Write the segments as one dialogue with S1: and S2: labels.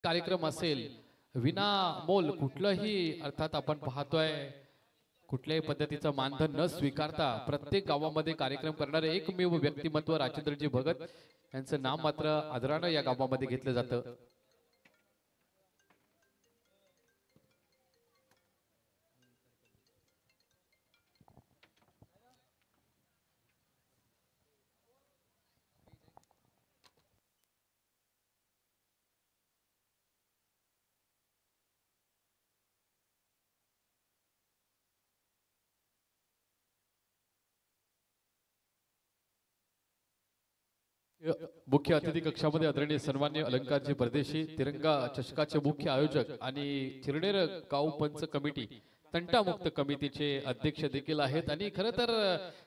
S1: कार्यक्रम असेल विना मोल कुठलंही अर्थात आपण पाहतोय कुठल्याही पद्धतीचं मानधन न स्वीकारता प्रत्येक गावामध्ये कार्यक्रम करणारे एकमेव व्यक्तिमत्व राजेंद्रजी भगत यांचं नाव मात्र आदरानं या गावामध्ये घेतलं जातं। मुख्य अतिथी कक्षामध्ये आदरणीय सन्मान्य अलंकारजी परदेशी तिरंगा चषकाचे मुख्य आयोजक आणि चिरनेर गाव पंच कमिटी तंटामुक्त कमिटीचे अध्यक्ष देखील आहेत आणि खरं तर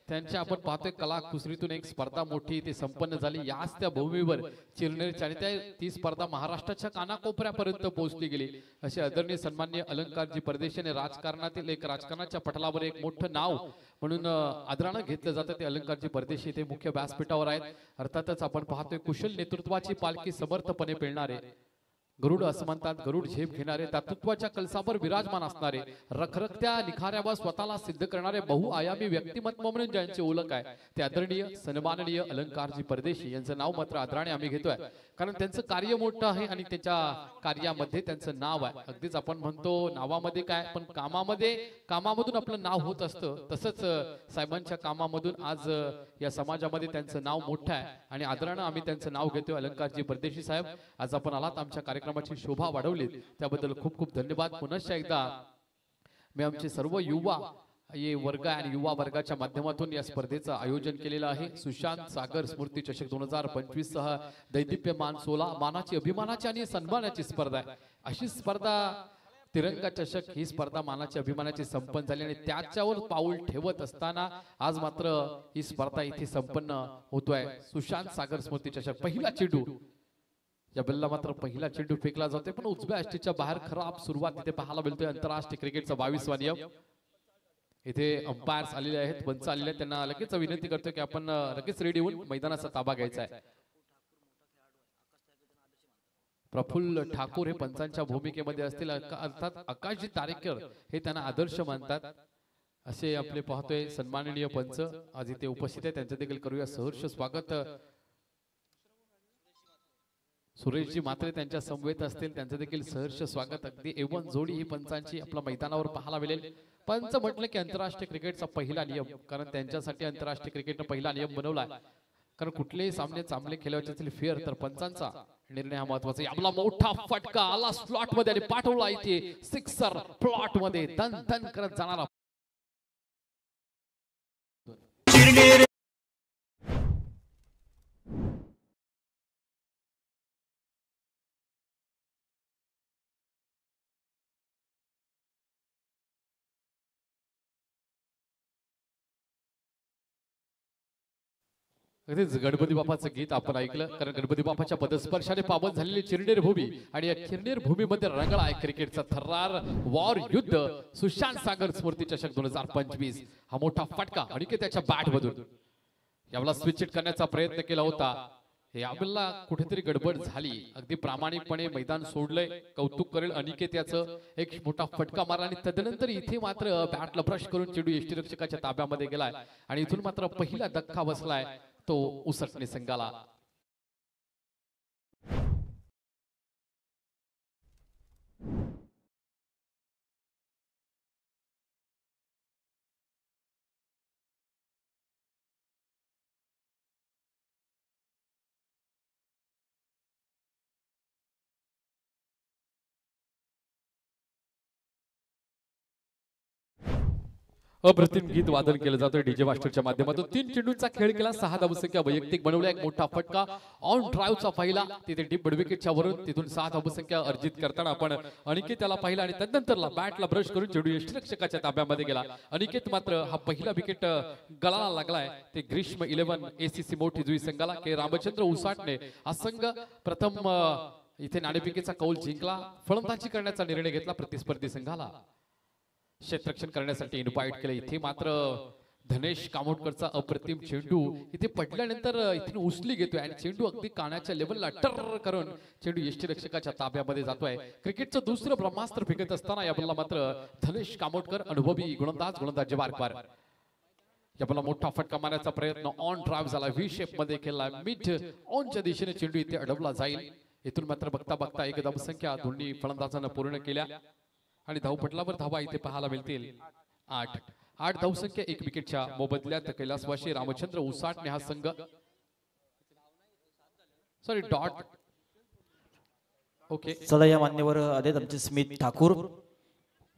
S1: त्यांच्या आपण पाहतोय कला कुसरीतून एक स्पर्धा मोठी ती संपन्न झाली याच त्या भूमीवर चिरनेरच्या आणि त्या ती स्पर्धा महाराष्ट्राच्या कानाकोपऱ्यापर्यंत पोहोचली गेली असे आदरणीय सन्मान्य अलंकारजी परदेशी आणि राजकारणातील एक राजकारणाच्या पटलावर एक मोठं नाव म्हणून आदरानं घेतलं जातं ते अलंकारजी परदेशी ते मुख्य व्यासपीठावर आहेत। अर्थातच आपण पाहतोय कुशल नेतृत्वाची पालखी समर्थपणे पेलणारे गरुड असं म्हणतात गरुड झेप घेणारे दातृत्वाच्या कलसावर विराजमान असणारे रखरखत्या निखाऱ्यावर स्वतःला सिद्ध करणारे बहुआयामी व्यक्तिमत्व म्हणून ज्यांची ओळख आहे ते आदरणीय सन्माननीय अलंकारजी परदेशी यांचं नाव मात्र आदराने आम्ही घेतोय कारण त्यांचं कार्य मोठं आहे आणि त्याच्या कार्यामध्ये त्यांचं नाव आहे। अगदीच आपण म्हणतो नावामध्ये काय पण कामामधून आपलं नाव होत असतं तसंच साहेबांच्या कामामधून आज या समाजामध्ये त्यांचं नाव मोठं आहे आणि आदरानं आम्ही त्यांचं नाव घेतोय अलंकारजी परदेशी साहेब आज आपण आलात आमच्या कार्यक्रमाची शोभा वाढवली त्याबद्दल खूप खूप धन्यवाद। पुन्हा एकदा मी आमचे सर्व युवा ये वर्ग आणि युवा वर्गाच्या माध्यमातून या स्पर्धेचं आयोजन केलेलं आहे। सुशांत सागर स्मृती चषक 2025 सह दैदिप्यमान 16 मानाची अभिमानाची आणि सन्मानाची स्पर्धा आहे। अशी स्पर्धा तिरंगा चषक ही स्पर्धा मानाची अभिमानाची संपन्न झाली आणि त्याच्यावर पाऊल ठेवत असताना आज मात्र ही स्पर्धा इथे संपन्न होतोय। सुशांत सागर स्मृती चषक पहिला चेंडू या बल्ला मात्र पहिला चेंडू फेकला जातोय पण उजव्या अष्टीच्या बाहेर खराब सुरुवात इथे पाहायला मिळतोय। आंतरराष्ट्रीय क्रिकेटचा 22वा नियम इथे अंपायर्स आलेले आहेत पंच आलेले आहेत त्यांना लगेच विनंती करतोय की आपण लगेच रेडी होऊन मैदानाचा ताबा घ्यायचा आहे। प्रफुल्ल ठाकूर हे पंचांच्या भूमिकेमध्ये असतील अर्थात आकाशजी तारेकर हे त्यांना आदर्श मानतात असे आपले पाहतोय सन्माननीय पंच आज इथे उपस्थित आहे त्यांचं देखील करूया सहर्ष स्वागत। सुरेशजी मात्रे त्यांच्या समवेत असतील त्यांचं देखील सहर्ष स्वागत। अगदी एवन जोडी ही पंचांची आपल्या मैदानावर पाहायला मिळेल। पंच म्हटलं की आंतरराष्ट्रीय क्रिकेटचा पहिला नियम कारण त्यांच्यासाठी आंतरराष्ट्रीय क्रिकेटनं पहिला नियम बनवला कारण कुठलेही सामने चांगले खेळायचे असतील फेअर तर पंचांचा निर्णय हा महत्वाचा। आपला मोठा फटका आला स्लॉट मध्ये आणि पाठवला इथे सिक्सर प्लॉट मध्ये दन दन करत जाणारा अगदीच गणपती बाप्पाचं गीत आपण ऐकलं कारण गणपती बाप्पाच्या पदस्पर्शाने पावन झालेली चिरनेर भूमी आणि या चिरनेर भूमीमध्ये रंगला आहे क्रिकेटचा थर्रार वॉर युद्ध। सुशांत सागर स्मृती चषक 2025 हा मोठा फटका आणि त्याच्या बॅट मधून याला स्विच हिट करण्याचा प्रयत्न केला होता यावेळेला कुठेतरी गडबड झाली अगदी प्रामाणिकपणे मैदान सोडलंय कौतुक करेल अनिकेत याचं एक मोठा फटका मारला आणि तदनंतर इथे मात्र बॅटला ब्रश करून चेंडू यष्टीरक्षकाच्या ताब्यामध्ये गेलाय आणि इथून मात्र पहिला धक्का बसलाय तो उसटणे संघाला। अप्रतिम गीत वादन केलं जातं डीजे मास्टरच्या माध्यमातून। 3 चेंडूंचा खेळ केला 6 धावसंख्या वैयक्तिक बनवल्या एक मोठा फटका ऑन ड्राईव्हचा पहिला तिथे डीप मिडविकेटच्या वरून तिथून 6 धावसंख्या अर्जित करताना आपण अनिकेत त्याला पाहिला आणि त्यानंतरला बॅटला ब्रश करून चेंडू यष्टीरक्षकाच्या ताब्यामध्ये गेला। अनिकेत मात्र हा पहिला विकेट गळाला लागलाय ते ग्रीष्म 11 एसीसी मोठी जुई संघाला के रामचंद्र उसाटणे हा संघ प्रथम इथे नाणेफेकीचा कौल जिंकला फलंदाजी करण्याचा निर्णय घेतला प्रतिस्पर्धी संघाला क्षेत्ररक्षण करण्यासाठी इन्व्हाइट केले। इथे मात्र धनेश कामोटकरचा अप्रतिम चेंडू इथे पडल्यानंतर इथे उचली घेतोय आणि चेंडू अगदी कानाच्या लेवलला टर करून चेंडू यष्टीरक्षकाच्या ताब्यामध्ये जातोय. क्रिकेटचं दुसरं ब्रह्मास्त्र फेकत असताना या बॉलला मात्र धनेश कामोटकर अनुभवी गोलंदाज जबारकार या बॉलला मोठा फटका मारण्याचा प्रयत्न ऑन ड्राइव्ह झाला. व्ही शेप मध्ये केला. मिड ऑनच्या दिशेने चेंडू इथे अडवला जाईल. इथून मात्र बघता बघता एक धावसंख्या दोन्ही फलंदाजांना पूर्ण केल्या आणि धावपटलावर धावा इथे पाहायला मिळतील 8 धावसंख्या 1 विकेटच्या मोबदल्यात कैलासवासी रामचंद्र उसाटणे हा संघ सॉरी डॉट ओके.
S2: चला या मान्यवर आलेत आमचे स्मित ठाकूर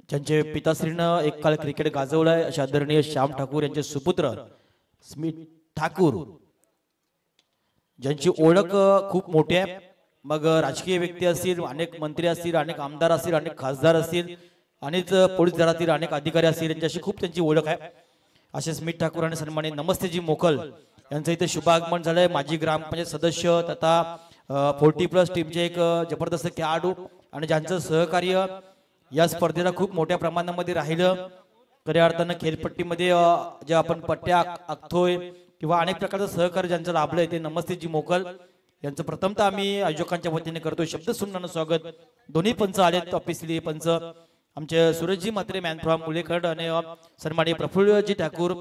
S2: ज्यांचे पिताश्रीनं एक काळ क्रिकेट गाजवलाय अशा आदरणीय श्याम ठाकूर यांचे सुपुत्र स्मित ठाकूर ज्यांची ओळख खूप मोठी आहे. मग राजकीय व्यक्ती असतील, अनेक मंत्री असतील, अनेक आमदार असतील, अनेक खासदार असतील, अनेक पोलीस दलातील अनेक अधिकारी असतील, यांच्याशी खूप त्यांची ओळख आहे. असे स्मित ठाकूर आणि सन्मानित नमस्तेजी मोकल यांचं इथे शुभागमन झालंय. माजी ग्रामपंचायत सदस्य तथा 40+ टीमचे एक जबरदस्त खेळाडू आणि ज्यांचं सहकार्य या स्पर्धेला खूप मोठ्या प्रमाणामध्ये राहिलं. खऱ्या अर्थानं खेळपट्टीमध्ये जे आपण पट्ट्या आखतोय किंवा अनेक प्रकारचं सहकार्य ज्यांचं लाभलंय ते नमस्तेजी मोकल यांचं प्रथमतः आम्ही आयोजकांच्या वतीने करतोय शब्द सुमनानं स्वागत. दोन्ही पंच आलेत ऑफिसली पंच आमचे सूरजजी म्हात्रे मॅन फ्रॉम मुलेखंड आणि सन्माननीय प्रफुल्लजी ठाकूर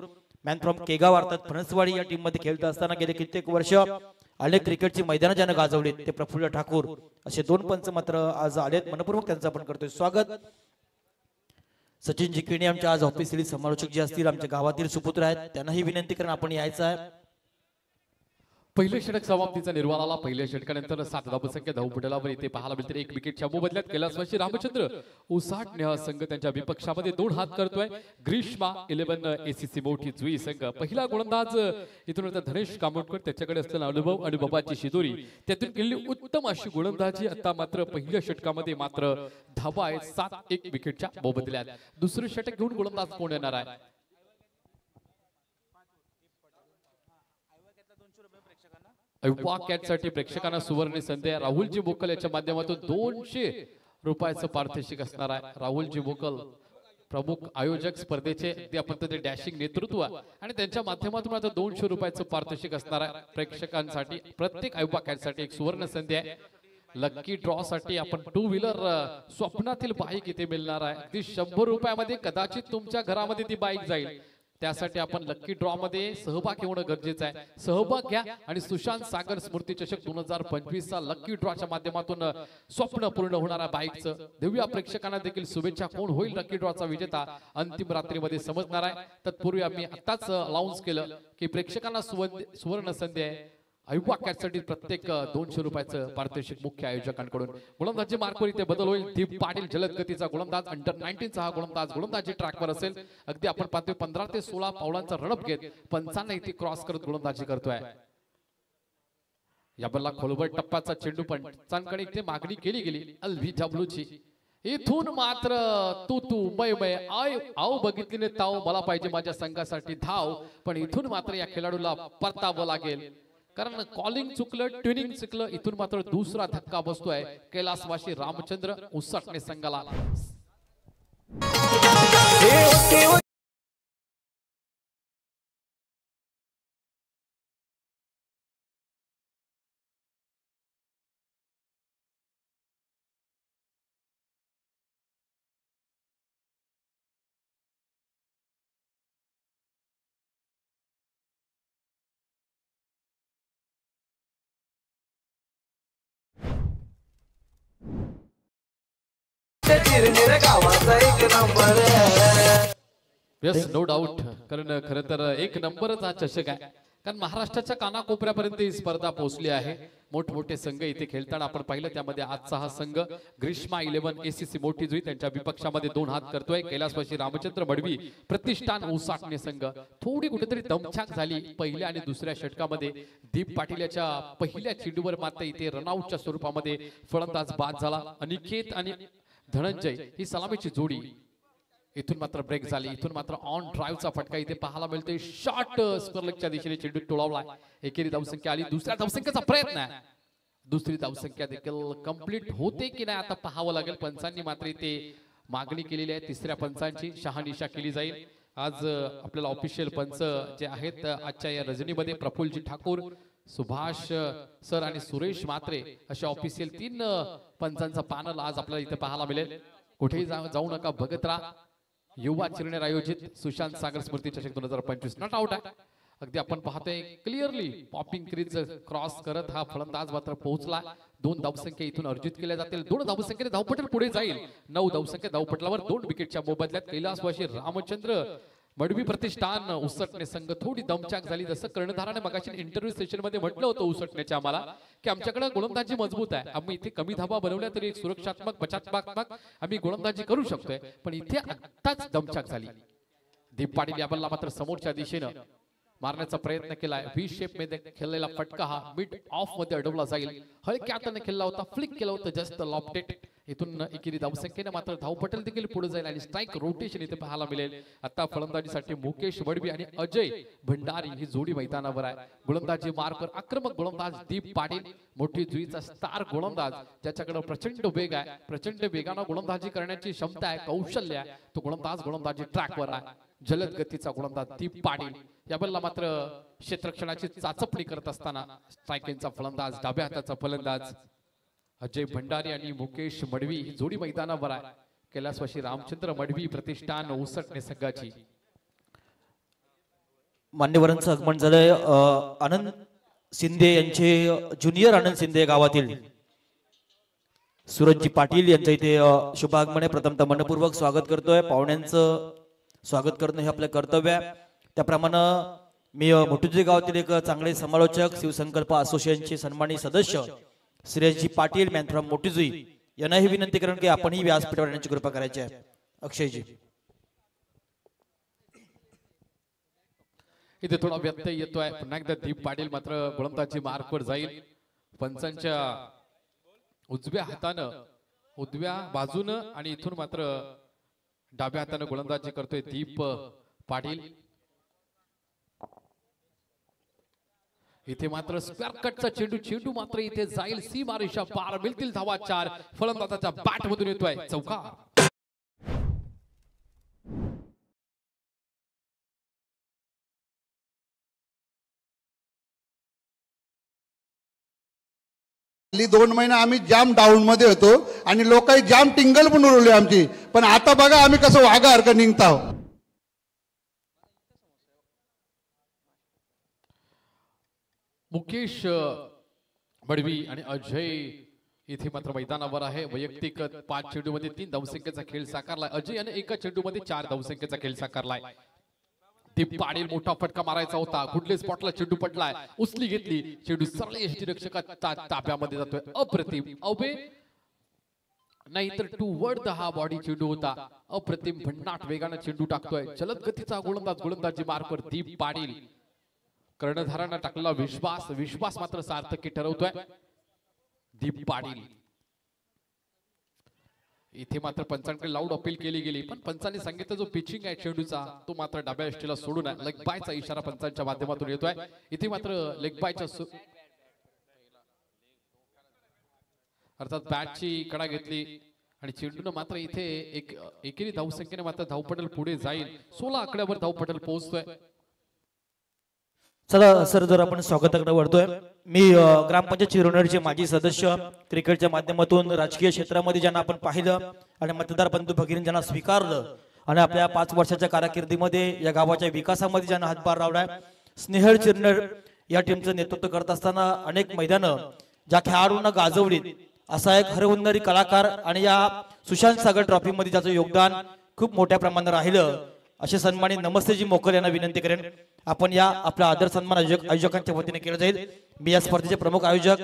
S2: मॅन फ्रॉम केगाव अर्थात फणसवाडी या टीम मध्ये खेळत असताना गेले कित्येक वर्ष अनेक क्रिकेटची मैदानं ज्यानं गाजवलीत ते प्रफुल्ल ठाकूर असे 2 पंच मात्र आज आलेत. मनपूर्वक त्यांचं आपण करतोय स्वागत. सचिन जिकिणी आमच्या आज ऑफिसली समालोचक जे असतील आमच्या गावातील सुपुत्र आहेत त्यांनाही विनंती करून आपण यायचं आहे.
S1: पहिले षटक समाप्तीचा निर्वाळ आला. पहिल्या षटकानंतर 7 धावसंख्या धावपटलावर इथे पाहायला मिळते. 1 विकेटच्या मोबदल्यात कैलासवासी रामचंद्र उसाटणे हा संघ त्यांच्या विपक्षामध्ये 2 हात करतोय. ग्रीष्मा 11 ACC मोठी जुई संघ पहिला गोलंदाज इथून धनेश कामोटकर त्याच्याकडे असलेला अनुभव आणि बाबाची शिदोरी त्यातून केलेली उत्तम अशी गोलंदाजी. आता मात्र पहिल्या षटकामध्ये मात्र धावा आहे 7-1 विकेटच्या मोबदल्यात. दुसरे षटक घेऊन गोलंदाज कोण येणार आहे? अय्वा कॅटसाठी प्रेक्षकांना सुवर्ण संधी आहे. राहुलजी बोकल याच्या माध्यमातून 200 रुपयाचं पारितोषिक असणार आहे. राहुलजी बोकल प्रमुख आयोजक स्पर्धेचे ते आपण ते डॅशिंग नेतृत्व आणि त्यांच्या माध्यमातून आता 200 रुपयाचं पारितोषिक असणार आहे. प्रेक्षकांसाठी प्रत्येक अय्वा कॅटसाठी एक सुवर्ण संधी आहे. लकी ड्रॉ साठी आपण 2 व्हीलर स्वप्नातील बाईक इथे मिळणार आहे. अगदी 100 रुपयामध्ये कदाचित तुमच्या घरामध्ये ती बाईक जाईल. त्यासाठी आपण लकी ड्रॉ मध्ये सहभाग होणं गरजेचं आहे. सहभाग घ्या आणि सुशांत सागर स्मृती चषक 2025 चा लकी ड्रॉच्या माध्यमातून स्वप्न पूर्ण होणाऱ्या बाईकचं देऊया प्रेक्षकांना देखील शुभेच्छा. कोण होईल लकी ड्रॉचा विजेता अंतिम रात्रीमध्ये समजणार आहे. तत्पूर्वी आम्ही आताच अनाउन्स केलं की प्रेक्षकांना सुवर्ण संधी आहे. अय्वा कॅटसाठी प्रत्येक 200 रुपयाचं पारितोषिक मुख्य आयोजकांकडून. गोलंदाजी मार्कवर इथे बदल होईल. दीप पाटील जलद गतीचा गोलंदाज अंडर 19 चा हा गोलंदाजी ट्रॅकवर असेल. अगदी आपण पाहतोय 15 ते 16 पावलांचा रणप घेत पंचांना इथे क्रॉस करत गोलंदाजी करतोय. या बल्ला खोलवर टप्प्याचा चेंडू पंचांकडे इथे मागणी केली गेली LBWची. इथून मात्र तू मै आय आव बघितलीने ताव मला पाहिजे माझ्या संघासाठी धाव. पण इथून मात्र या खेळाडूला परतावं लागेल कारण कॉलिंग चुकलं ट्युनिंग चुकलं. इथून मात्र दुसरा धक्का बसतोय कैलासवासी रामचंद्र उसाटणे संघाला. येस नो डाऊट कारण खरं तर 1 नंबरच हा चषक आहे. कारण महाराष्ट्राच्या कानाकोपऱ्यापर्यंत ही स्पर्धा पोहोचली आहे. मोठमोठे संघ इथे खेळताना आपण पाहिलं. त्यामध्ये आजचा हा संघ ग्रीष्मा 11 ACC मोठी जुई त्यांच्या विपक्षामध्ये 2 हात करतोय. कैलासवासी रामचंद्र मडवी प्रतिष्ठान उसाटणे संघ. थोडी कुठेतरी दमछाक झाली पहिल्या आणि दुसऱ्या षटकामध्ये. दीप पाटील याच्या पहिल्या चेंडूवर मात्र इथे रनआउटच्या स्वरूपामध्ये फलंदाज बाद झाला. अनिकेत आणि धनंजय ही सलामीची जोडी. इथून मात्र ब्रेक झाली. इथून मात्र ऑन ड्राइव्हचा फटका इथे पाहायला मिळतोय. शॉट स्पर्लेगच्या दिशेने चेंडू टोळवला. एकेरी धावसंख्या आली. दुसऱ्या धावसंख्येचा प्रयत्न आहे. दुसरी धावसंख्या देखील कंप्लीट होते की नाही आता पाहावं लागेल. पंचांनी मात्र इथे मागणी केलेली आहे. तिसऱ्या पंचांची शहानिशा केली जाईल. आज आपल्याला ऑफिशियल पंच जे आहेत आजच्या या रजनीमध्ये प्रफुल्लजी ठाकूर, सुभाष सर आणि सुरेश म्हात्रे अशा ऑफिशियल 3 पंचांचा पॅनल आज आपल्याला इथे पाहायला मिळेल. कुठेही जाऊ नका, बघत राहा. युवा चिरनेर आयोजित सुशांत सागर स्मृती चषक 2025 नॉट आउट आहे. अगदी आपण पाहतोय क्लिअरली पॉपिंग क्रीज क्रॉस करत हा फलंदाज मात्र पोहोचला. 2 धावसंख्या इथून अर्जित केल्या जातील. 2 धावसंख्येने धावपटल पुढे जाईल. 9 धावसंख्या धावपटलावर 2 विकेटच्या मोबदल्यात कैलासवासी रामचंद्र मडवी प्रतिष्ठान उसटणे संघ थोडी दमचाक झाली. जसं कर्णधाराने मगाशी इंटरव्ह्यू सेशन मध्ये म्हटलं होतं उसटण्याच्या आम्हाला की आमच्याकडे गोलंदाजी मजबूत आहे. आम्ही इथे कमी धावा बनवल्या तरी एक सुरक्षात्मक बचावात्मक आम्ही गोलंदाजी करू शकतोय. पण इथे आत्ताच दमचाक झाली. दीप पाटील या बॉलला मात्र समोरच्या दिशेनं मारण्याचा प्रयत्न केलाय. व्ही शेप मध्ये खेळलेला फटका हा मिड ऑफ मध्ये अडवला जाईल. हलक्या हाताने खेळला होता, फ्लिक केलं होतं, जस्ट लॉफ्टेड. इथून एकेरी धावसंख्येने मात्र धावपटल देखील पुढे जाईल आणि स्ट्राईक रोटेशन इथे पाहायला मिळेल. आता फलंदाजीसाठी मुकेश वडवी आणि अजय भंडारी ही जोडी मैदानावर आहे. गोलंदाजी मार्कर आक्रमक गोलंदाज दीप पाटील, मोठी जुईचा स्टार गोलंदाज ज्याच्याकडे प्रचंड वेग आहे, प्रचंड वेगानं गोलंदाजी करण्याची क्षमता आहे, कौशल्य आहे. तो गोलंदाजी ट्रॅकवर आहे. जलद गतीचा गोलंदाज दीप पाटील. या बॉलला मात्र क्षेत्ररक्षणाची चाचपणी करत असताना स्ट्रायकिंगचा फलंदाज, डाव्या हाताचा फलंदाज अजय भंडारी आणि मुकेश मडवी ही जोडी मैदानावर आहे. कैलासवासी रामचंद्र मडवी प्रतिष्ठान उसटणे संघाची.
S2: मान्यवरांचं आगमन झालंय. आनंद शिंदे यांचे ज्युनियर आनंद शिंदे गावातील सूरजजी पाटील यांचं इथे शुभागमन आहे. प्रथमतः मनपूर्वक स्वागत करतोय. पाहुण्यांचं स्वागत करणं हे आपलं कर्तव्य आहे. त्याप्रमाणे मी मोठुजी गावातील एक चांगले समालोचक, शिवसंकल्प असोसिएशनचे सन्मानित सदस्य श्रेयसजी पाटील मॅन फ्रॉम मोठुजी यांना ही विनंती करून की आपणही व्यासपीठावर येण्याची कृपा करायची आहे. अक्षयजी
S1: इथे थोडा व्यत्यय येतोय. पुन्हा एकदा दीप पाटील मात्र गोलंदाजी मार्कवर जाईल. पंचांच्या उजव्या हातानं उजव्या बाजूनं आणि इथून मात्र डाव्या हातानं गोलंदाजी करतोय दीप पाटील. इथे मात्र स्क्वेअर कटचा चेंडू मात्र इथे जाईल. सीमा रेषा पार, मिळतील धावा 4. फलंदाजाच्या बॅट मधून येतोय चौका.
S3: गेली 2 महिने आम्ही जाम डाऊन मध्ये होतो आणि लोकांनी जाम टिंगल पण उडवली आमची. पण आता बघा आम्ही कसं वाघासारखं निघतो.
S1: मुकेश मडवी आणि अजय इथे मात्र मैदानावर आहे. वैयक्तिक 5 चेंडूमध्ये 3 धावसंख्येचा खेळ साकारलाय. अजय याने एका चेंडूमध्ये 4 धावसंख्येचा खेळ साकारलाय. दीप पाटील मोठा फटका मारायचा होता. कुठल्या स्पॉटला चेंडू पडलाय, उचली घेतली, चेंडू सरळ यष्टीरक्षकाच्या ताब्यामध्ये जातोय. अप्रतिम अवे नाहीतर टू वर्ड हा बॉडी चेंडू होता. अप्रतिम भन्नाट वेगाने चेंडू टाकतोय. जलद गतीचा गोलंदाजी मार्कवर दीप पाटील. कर्णधारांना टाकलेला विश्वास मात्र सार्थकी ठरवतोय दीप पाटील. इथे मात्र पंचांकडे लाऊड अपील केली गेली, पण पंचांनी सांगितलं जो पिचिंग आहे चेंडूचा तो मात्र डाव्या यष्टीला सोडून आहे. लेग बायचा इशारा पंचांच्या माध्यमातून येतोय. इथे मात्र लेग बायच्या अर्थात बॅटची कडा घेतली आणि चेंडून मात्र इथे एकेरी धावसंख्येने मात्र धावपटल पुढे जाईल. 16 आकड्यावर धावपटल पोहोचतोय.
S2: चला सर, जर आपण स्वागताकडे वळतोय. मी ग्रामपंचायत चिरवणीचे माजी सदस्य, क्रिकेटच्या माध्यमातून राजकीय क्षेत्रामध्ये ज्यांना आपण पाहिलं आणि मतदार बंधू भगिनी ज्यांना स्वीकारलं आणि आपल्या 5 वर्षाच्या कारकिर्दीमध्ये या गावाच्या विकासामध्ये ज्यांना हातभार लावलाय, स्नेहल चिरनेर या टीमचं नेतृत्व करत असताना अनेक मैदानं ज्या खेळाडूंना गाजवलीत, असा एक हरहुन्नरी कलाकार आणि या सुशांत सागर ट्रॉफी मध्ये ज्याचं योगदान खूप मोठ्या प्रमाणात राहिलं असे सन्मानित नमस्तेजी मोकल यांना विनंती करेन आपण या आपला आदर सन्मान आयोजकांच्या वतीने केला जाईल. मी या स्पर्धेचे प्रमुख आयोजक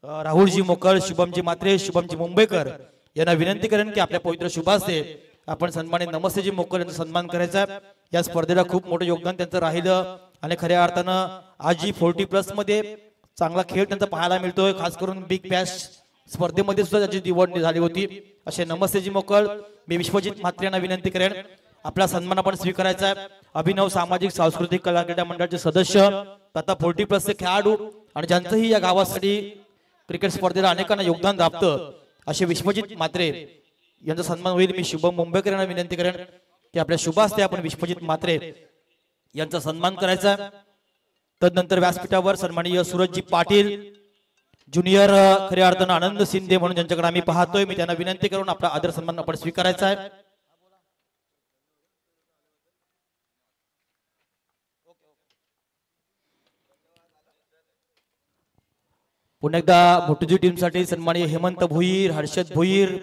S2: राहुलजी मोकल, शुभमजी म्हात्रे, शुभमजी मुंबईकर यांना विनंती करेन की आपल्या पवित्र शुभास्ते आपण सन्मानित नमस्तेजी मोकल यांचा सन्मान करायचा. या स्पर्धेला खूप मोठं योगदान त्यांचं राहिलं आणि खऱ्या अर्थानं आज जी 40+ मध्ये चांगला खेळ त्यांचा पाहायला मिळतोय. खास करून बिग बॅश स्पर्धेमध्ये सुद्धा त्याची निवड झाली होती. असे नमस्तेजी मोकल मी विश्वजित म्हात्रे यांना विनंती करेन आपला सन्मान आपण स्वीकारायचा आहे. अभिनव सामाजिक सांस्कृतिक कला क्रीडा मंडळाचे सदस्य, आता 40+ चे खेळाडू आणि ज्यांचंही या गावासाठी क्रिकेट स्पर्धेला अनेकांना योगदान लाभतं असे विश्वजित म्हात्रे यांचा सन्मान होईल. मी शुभम मुंबईकर यांना विनंती करेन की आपल्या शुभ हस्ते आपण विश्वजित म्हात्रे यांचा सन्मान करायचा. तदनंतर व्यासपीठावर सन्माननीय सूरजजी पाटील ज्युनियर खऱ्या अर्थानं आनंद शिंदे म्हणून ज्यांच्याकडे आम्ही पाहतोय, मी त्यांना विनंती करून आपला आदर सन्मान आपण स्वीकारायचा आहे. पुन्हा एकदा मोठुजी टीमसाठी सन्माननीय हेमंत भोईर, हर्षद भोईर,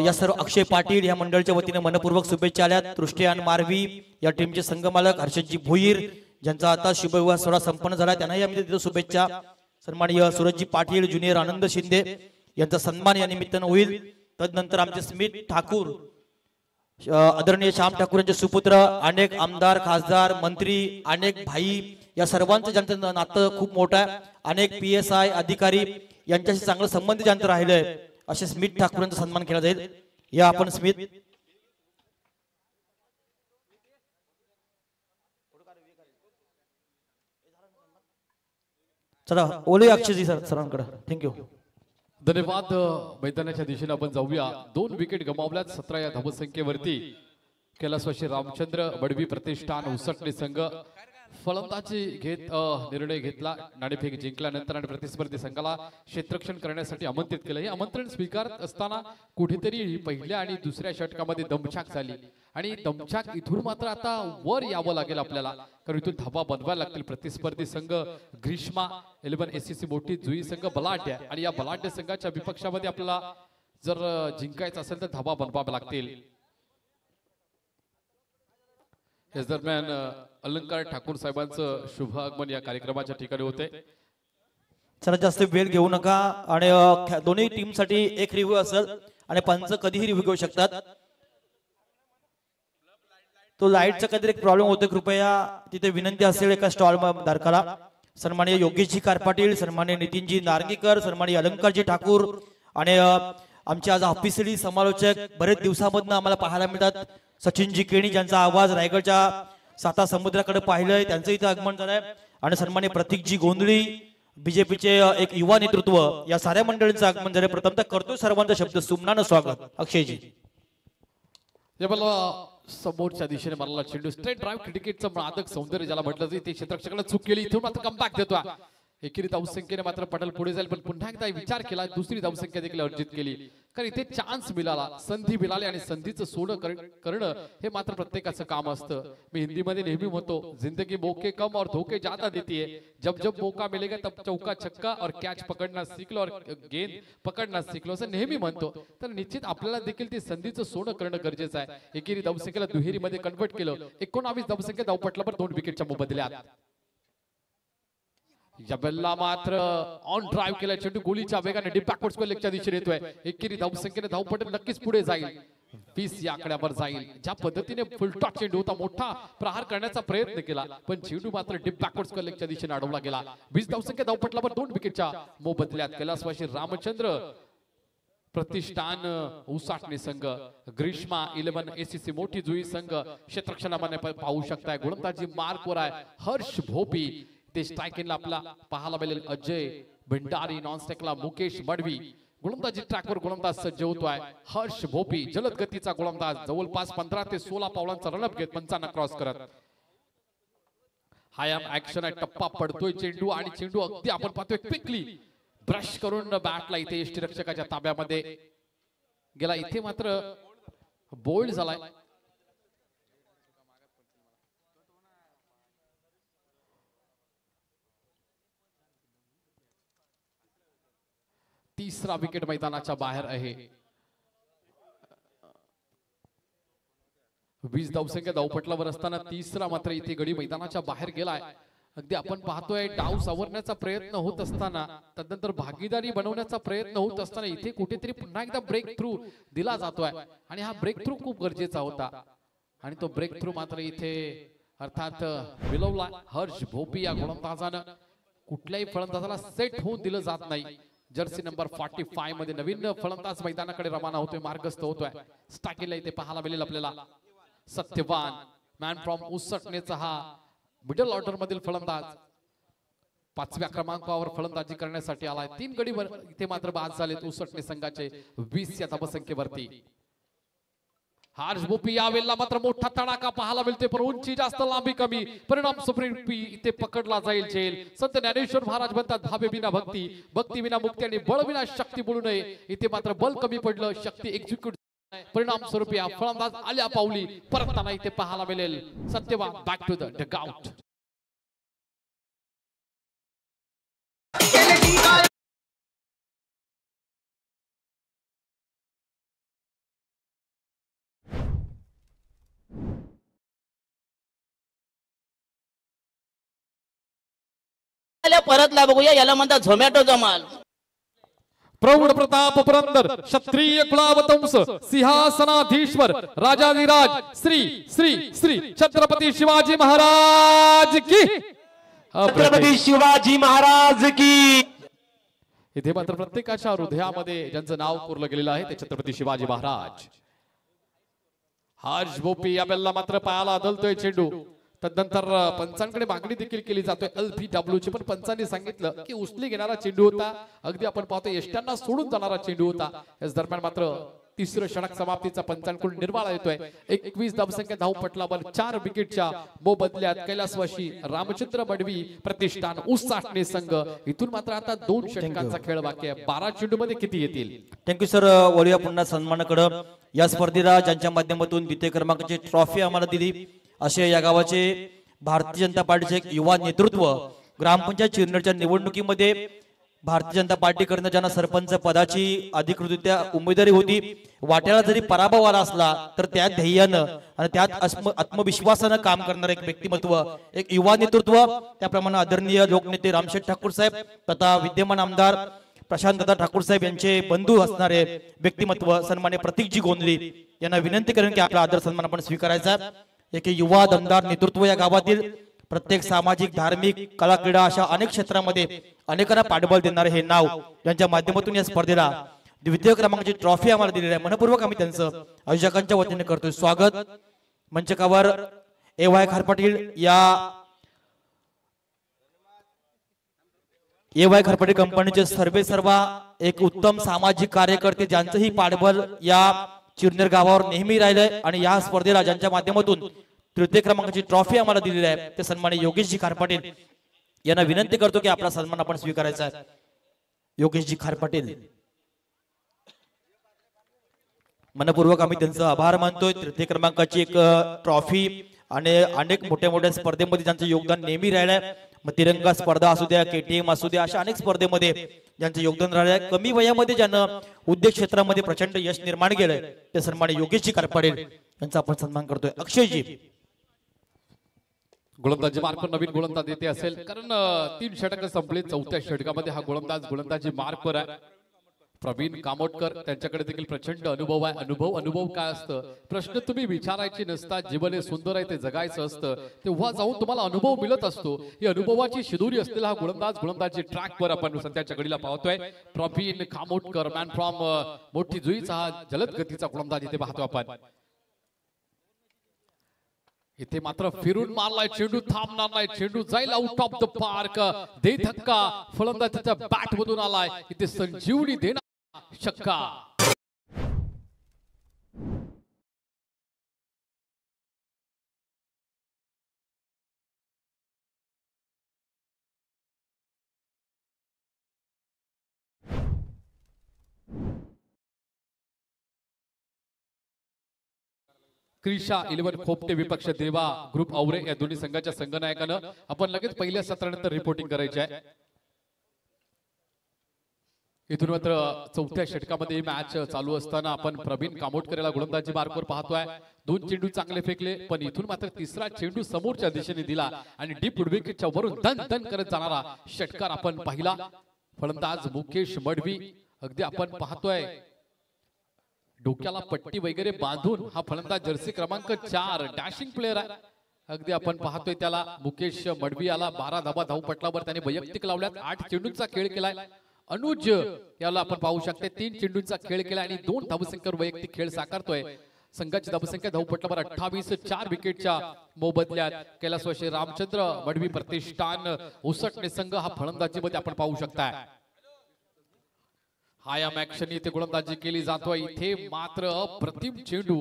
S2: या सर्व अक्षय पाटील या मंडळाच्या वतीने मनपूर्वक शुभेच्छा आल्या. तृष्टियान मारवी या टीमचे संघमालक हर्षदजी भोईर ज्यांचा आता शुभविवाह सोहळा संपन्न झाला, त्यांनाही आम्ही देतो शुभेच्छा. सन्माननीय सूरजजी पाटील ज्युनियर आनंद शिंदे यांचा सन्मान या निमित्तानं होईल. तदनंतर आमचे स्मित ठाकूर, आदरणीय श्याम ठाकूर यांचे सुपुत्र, अनेक आमदार खासदार मंत्री, अनेक भाई या सर्वांचं ज्यांचं नातं खूप मोठं आहे, अनेक PSI अधिकारी यांच्याशी चांगलं संबंध ज्यांचं राहिलंय, असे स्मित ठाकूर यांचा सन्मान केला जाईल. या आपण स्मित चला ओले अक्षयजी सरांकडे. थँक्यू.
S1: धन्यवाद. मैदानाच्या दिशेने आपण जाऊया. 2 विकेट गमावल्यात 17 या धावसंख्येवरती. कैलासवासी रामचंद्र बडवी प्रतिष्ठान उसटणे संघ फलंदाजी घेत निर्णय घेतला. नाणेफेक जिंकल्यानंतर आणि प्रतिस्पर्धी संघाला क्षेत्ररक्षण करण्यासाठी आमंत्रित केलं. हे आमंत्रण स्वीकारत असताना कुठेतरी पहिल्या आणि दुसऱ्या षटकामध्ये दमछाक झाली आणि दमछाक इथून मात्र आता वर यावं लागेल आपल्याला, कारण इथून धाबा बनवायला लागतील. प्रतिस्पर्धी संघ ग्रीष्मा 11 SCC मोठी जुई संघ बलाढ्य आणि या बलाढ्य संघाच्या विपक्षामध्ये आपल्याला जर जिंकायचं असेल तर धाबा बनवावे लागतील. याच दरम्यान अलंकार ठाकूर साहेबांचं शुभ आगमन या कार्यक्रमाच्या ठिकाणी होते.
S2: चला जास्त वेळ घेऊ नका आणि दोन्ही टीमसाठी एक रिव्ह्यू असेल आणि पंच कधीही रिव्ह्यू घेऊ शकतात. तो लाईटचा काहीतरी एक प्रॉब्लेम होतो, कृपया तिथे विनंती असेल एका स्टॉल धारकाला. सन्माननीय योगेशजी कारपाटील, सन्माननीय नितीनजी नारंगीकर, सन्माननीय अलंकारजी ठाकूर आणि आमचे आज ऑफिशियली समालोचक बरेच दिवसामधनं आम्हाला पाहायला मिळतात, सचिनजी केणी ज्यांचा आवाज रायगडच्या 7 समुद्राकडे पाहिलंय, त्यांचं इथं आगमन झालंय. आणि सन्माननीय प्रतीकजी गोंधळी बीजेपीचे एक युवा नेतृत्व, या साऱ्या मंडळींचं आगमन झालंय. प्रथमतः करतो सर्वांचा शब्द सुमनानं स्वागत. अक्षयजी
S1: समोरच्या दिशेने मारला चेंडू स्ट्रेट ड्राइव्ह क्रिकेटचं मादक सौंदर्य ज्याला म्हटलं जाईल ते क्षेत्ररक्षकाला चूक केली. इथून मात्र कमबॅक देतो. एकेरी धावसंख्येने मात्र पटल पुढे जाईल, पण पुन्हा एकदा विचार केला, दुसरी धावसंख्या देखील अर्जित केली, कारण इथे चान्स मिळाला, संधी मिळाली आणि संधीचं सोनं करणं हे मात्र प्रत्येकाचं काम असतं. मी हिंदीमध्ये नेहमी म्हणतो, जिंदगी मौके कम और धोखे ज्यादा देती है. जब जब मौका मिलेगा तब चौका छक्का और कॅच पकडणं शिकलो और गेंद पकडणं शिकलो असं नेहमी म्हणतो. तर निश्चित आपल्याला देखील ती संधीचं सोनं करणं गरजेचं आहे. एकेरी धावसंख्येला दुहेरीमध्ये कन्वर्ट केलं. 19 धावसंख्या धावपटलावर 2 विकेटच्या मोबदल्यात. जबेल्ला मात्र ऑन ड्राइव्ह केला चेंडू गोलीच्या वेगाने डीप बॅकवर्ड स्क्वेअर लेगच्या दिशेने येतोय. एकेरी धावसंख्येने धावपट नक्कीच पुढे जाईल, 20 या आकड्यावर जाईल. ज्या पद्धतीने फुलटॉस चेंडू होता, मोठा प्रहार करण्याचा प्रयत्न केला, पण चेंडू मात्र डीप बॅकवर्ड स्क्वेअर लेगच्या दिशेने अडवला गेला. 20 धावसंख्या धावपटलावर 2 विकेटच्या मोबदल्यात. कैलासवासी रामचंद्र प्रतिष्ठान उसाटणे संघ ग्रीष्मा 11 SCC मोठी जुई संघ क्षेत्ररक्षणामध्ये पाहू शकताय. गोलंदाजी मार्कवर आहे हर्ष भोपी. ते स्ट्रायकिंगला आपला पाहायला मिळेल अजय भंडारी, नॉन स्ट्राइकला मुकेश मडवी. गोलंदाजी ट्रॅकवर गोलंदाज सज्ज होतोय हर्ष भोपी, जलद गतीचा गोलंदाज, जवळपास 15 ते 16 पावलांचा रनअप घेत पंचांना क्रॉस करत. हायम ऍक्शन आहे, टप्पा पडतोय चेंडू आणि चेंडू अगदी आपण पाहतोय क्विकली ब्रश करून बॅटला इथे यष्टीरक्षकाच्या ताब्यामध्ये गेला. इथे मात्र बोल्ड झालाय. तिसरा विकेट मैदानाच्या बाहेर आहे. 20 धावसंख्या धावपटलावर असताना तिसरा मात्र इथे गडी मैदानाच्या बाहेर गेलाय. अगदी आपण पाहतोय डाव सावरण्याचा प्रयत्न होत असताना, त्यानंतर भागीदारी बनवण्याचा प्रयत्न होत असताना इथे कुठेतरी पुन्हा एकदा ब्रेक थ्रू दिला जातोय आणि हा ब्रेक थ्रू खूप गरजेचा होता आणि तो ब्रेक थ्रू मात्र इथे अर्थात विलवला. हर्ष भोपी या गोलंदाजानं कुठल्याही फलंदाजाला सेट होऊन दिलं जात नाही. जर्सी नंबर 45 मध्ये नवीन फलंदाज मैदानाकडे रवाना होतोय, मार्गस्थ होतोय. स्टाकीला इथे पाहायला मिळेल आपल्याला सत्यवान, मॅन फ्रॉम उसटणेचा हा मिडल ऑर्डर मधील फलंदाज 5व्या क्रमांकावर फलंदाजी करण्यासाठी आलाय. 3 गडीवर इथे मात्र बाद झालेत उसटणे संघाचे 20 या धावसंख्येवरती. हर्ष भोपी यावेळेला मात्र मोठा तडाखा पाहायला मिळते, पण उंची जास्त लांबी कमी, परिणाम सुप्रीपी इथे पकडला जाईल झेल. संत ज्ञानेश्वर महाराज म्हणतात, भावे विना भक्ती, भक्ती विना मुक्ती आणि बळ विना शक्ती बोलू नये. इथे मात्र बल कमी पडलं, शक्ती एक्झिक्यूट, परिणाम स्वरूपी फलंदाज आल्या पावली परतताना इथे पाहायला मिळेल. Satyawan back to the dugout.
S4: परतला बघूया, याला म्हणतात झोमॅटो जमाल.
S1: प्रौढ प्रताप पुरंदर क्षत्रिय कुलावतंस सिंहासनाधीश्वर राजाधिराज श्री श्री श्री छत्रपती शिवाजी महाराज की.
S5: छत्रपती शिवाजी महाराज की.
S1: इथे मात्र प्रत्येकाच्या हृदयामध्ये ज्यांचं नाव कोरलं गेलेलं आहे ते छत्रपती शिवाजी महाराज. हर्ष भोपी या बेलला मात्र पायाला आदलतोय चेंडू. तदनंतर पंचांकडे मागणी देखील केली जातोय LBW ची, पण पंचांनी सांगितलं की उचली घेणारा चेंडू होता, अगदी आपण पाहतो यष्ट्यांना सोडून जाणारा चेंडू होता. याच दरम्यान मात्र तिसरं षटक समाप्तीचा पंचांकडून निर्वाळा येतोय. 21 धावसंख्या धावपटलावर 4 विकेटच्या मोबदल्यात कैलासवासी रामचंद्र मडवी प्रतिष्ठान उसाटणे संघ. इथून मात्र आता 2 षटकांचा खेळ बाकी आहे. 12 चेंडू मध्ये किती येतील?
S2: Thank you sir. वळूया पुन्हा सन्मानाकडे. या स्पर्धेला ज्यांच्या माध्यमातून द्वितीय क्रमांकाची ट्रॉफी आम्हाला दिली असे या गावाचे भारतीय जनता पार्टीचे एक युवा नेतृत्व, ग्रामपंचायत चिरनेरच्या निवडणुकीमध्ये भारतीय जनता पार्टीकडनं ज्यांना सरपंच पदाची अधिकृतरित्या उमेदवारी होती, वाट्याला जरी पराभव आला असला तर त्या ध्येयानं आणि त्यात आत्मविश्वासानं काम करणारे एक व्यक्तिमत्व, एक युवा नेतृत्व, त्याप्रमाणे आदरणीय लोकनेते रामशेठ ठाकूर साहेब तथा विद्यमान आमदार प्रशांत दादा ठाकूर साहेब यांचे बंधू असणारे व्यक्तिमत्व सन्मान्य प्रतीकजी गोंधळी यांना विनंती करेन की आपला आदर सन्मान आपण स्वीकारायचा. एक युवा दमदार नेतृत्व या गावातील प्रत्येक सामाजिक, धार्मिक, कला, क्रीडा अशा अनेक क्षेत्रामध्ये अनेकांना पाठबळ देणारे हे नाव यांच्या माध्यमातून या स्पर्धेला द्वितीय क्रमांकाची ट्रॉफी आम्हाला दिलेली आहे. मनपूर्वक आम्ही त्यांचं आयोजकांच्या वतीने करतोय स्वागत. मंचकावर AY खारपाटील या AY खारपाटील कंपनीचे सर्वे सर्वा एक उत्तम सामाजिक कार्यकर्ते, ज्यांचंही पाठबळ या चिरनेर गावावर नेहमी राहिलंय आणि या स्पर्धेला ज्यांच्या माध्यमातून तृतीय क्रमांकाची ट्रॉफी आम्हाला दिलेली आहे ते सन्माननीय योगेशजी खारपाटील यांना विनंती करतो की आपला सन्मान आपण स्वीकारायचा आहे. योगेशजी खारपाटील, मनपूर्वक आम्ही त्यांचं आभार मानतोय. तृतीय क्रमांकाची एक ट्रॉफी आणि अनेक मोठ्या मोठ्या स्पर्धेमध्ये ज्यांचं योगदान नेहमी राहिलंय, मग तिरंगा स्पर्धा असू द्या, KTM असू द्या, अशा अनेक स्पर्धेमध्ये ज्यांचं योगदान राहिलंय, कमी वयामध्ये ज्यानं उद्योग क्षेत्रामध्ये प्रचंड यश निर्माण केलंय ते सन्माननीय योगेशजी खारपाटील यांचा आपण सन्मान करतोय. अक्षयजी,
S1: गोलंदाजी मार्क नवीन गोलंदाज येते असेल, कारण 3 षटक संपले. 4थ्या षटकामध्ये हा गोलंदाजी मार्कवर आहे. प्रवीण कामोटकर, त्यांच्याकडे देखील प्रचंड अनुभव आहे. अनुभव काय असतं? प्रश्न तुम्ही विचारायचे नसतात, जीवन हे सुंदर आहे ते जगायचं असतं, तेव्हा जाऊन तुम्हाला अनुभव मिळत असतो. ही अनुभवाची शिदोरी असलेला हा गोलंदाजी ट्रॅकवर आपण सध्याच्या घडीला पाहतोय. प्रवीण कामोटकर, मॅन फ्रॉम मोठी जुईचा हा जलद गतीचा गोलंदाज इथे पाहतो आपण. इथे मात्र फिरून मारलाय चेंडू, थांबणार नाही, चेंडू जाईल आउट ऑफ द पार्क. दे धक्का, फलंदाजाच्या बॅट मधून आलाय, इथे संजीवनी देणार छक्का. क्रिशा 11 खोपटे विपक्ष देवा ग्रुप औरे या दोन्ही संघाच्या संघनायकानं आपण लगेच पहिल्या सत्रानंतर रिपोर्टिंग करायची आहे. इथून मात्र 4थ्या षटकामध्ये मॅच चालू असताना आपण प्रवीण कामोटकर याला गोलंदाजी मार्कवर पाहतोय. 2 चेंडू चांगले फेकले, पण इथून मात्र तिसरा चेंडू समोरच्या दिशेने दिला आणि डीप विकेटच्या वरून दन दन करत जाणारा षटकार आपण पाहिला. फलंदाज मुकेश मडवी, अगदी आपण पाहतोय डोक्याला पट्टी वगैरे बांधून हा फलंदाज जर्सी क्रमांक 4 डॅशिंग प्लेअर आहे. अगदी आपण पाहतोय त्याला मुकेश मडवी याला 12 धाबा धावपटलावर त्याने वैयक्तिक लावल्यात. 8 चेंडूंचा खेळ केलाय. अनुज याला आपण पाहू शकते 3 चेंडूंचा खेळ केला आणि 2 धावसंख्येवर वैयक्तिक खेळ साकारतोय. संघाची धावसंख्या धावपटलावर 28, 4 विकेटच्या मोबदल्यात कैलासवासी रामचंद्र मडवी प्रतिष्ठान उसटणे संघ हा फलंदाजीमध्ये आपण पाहू शकताय. हायाम ऍक्शन इथे गोलंदाजी केली जातोय. इथे मात्र अप्रतिम चेंडू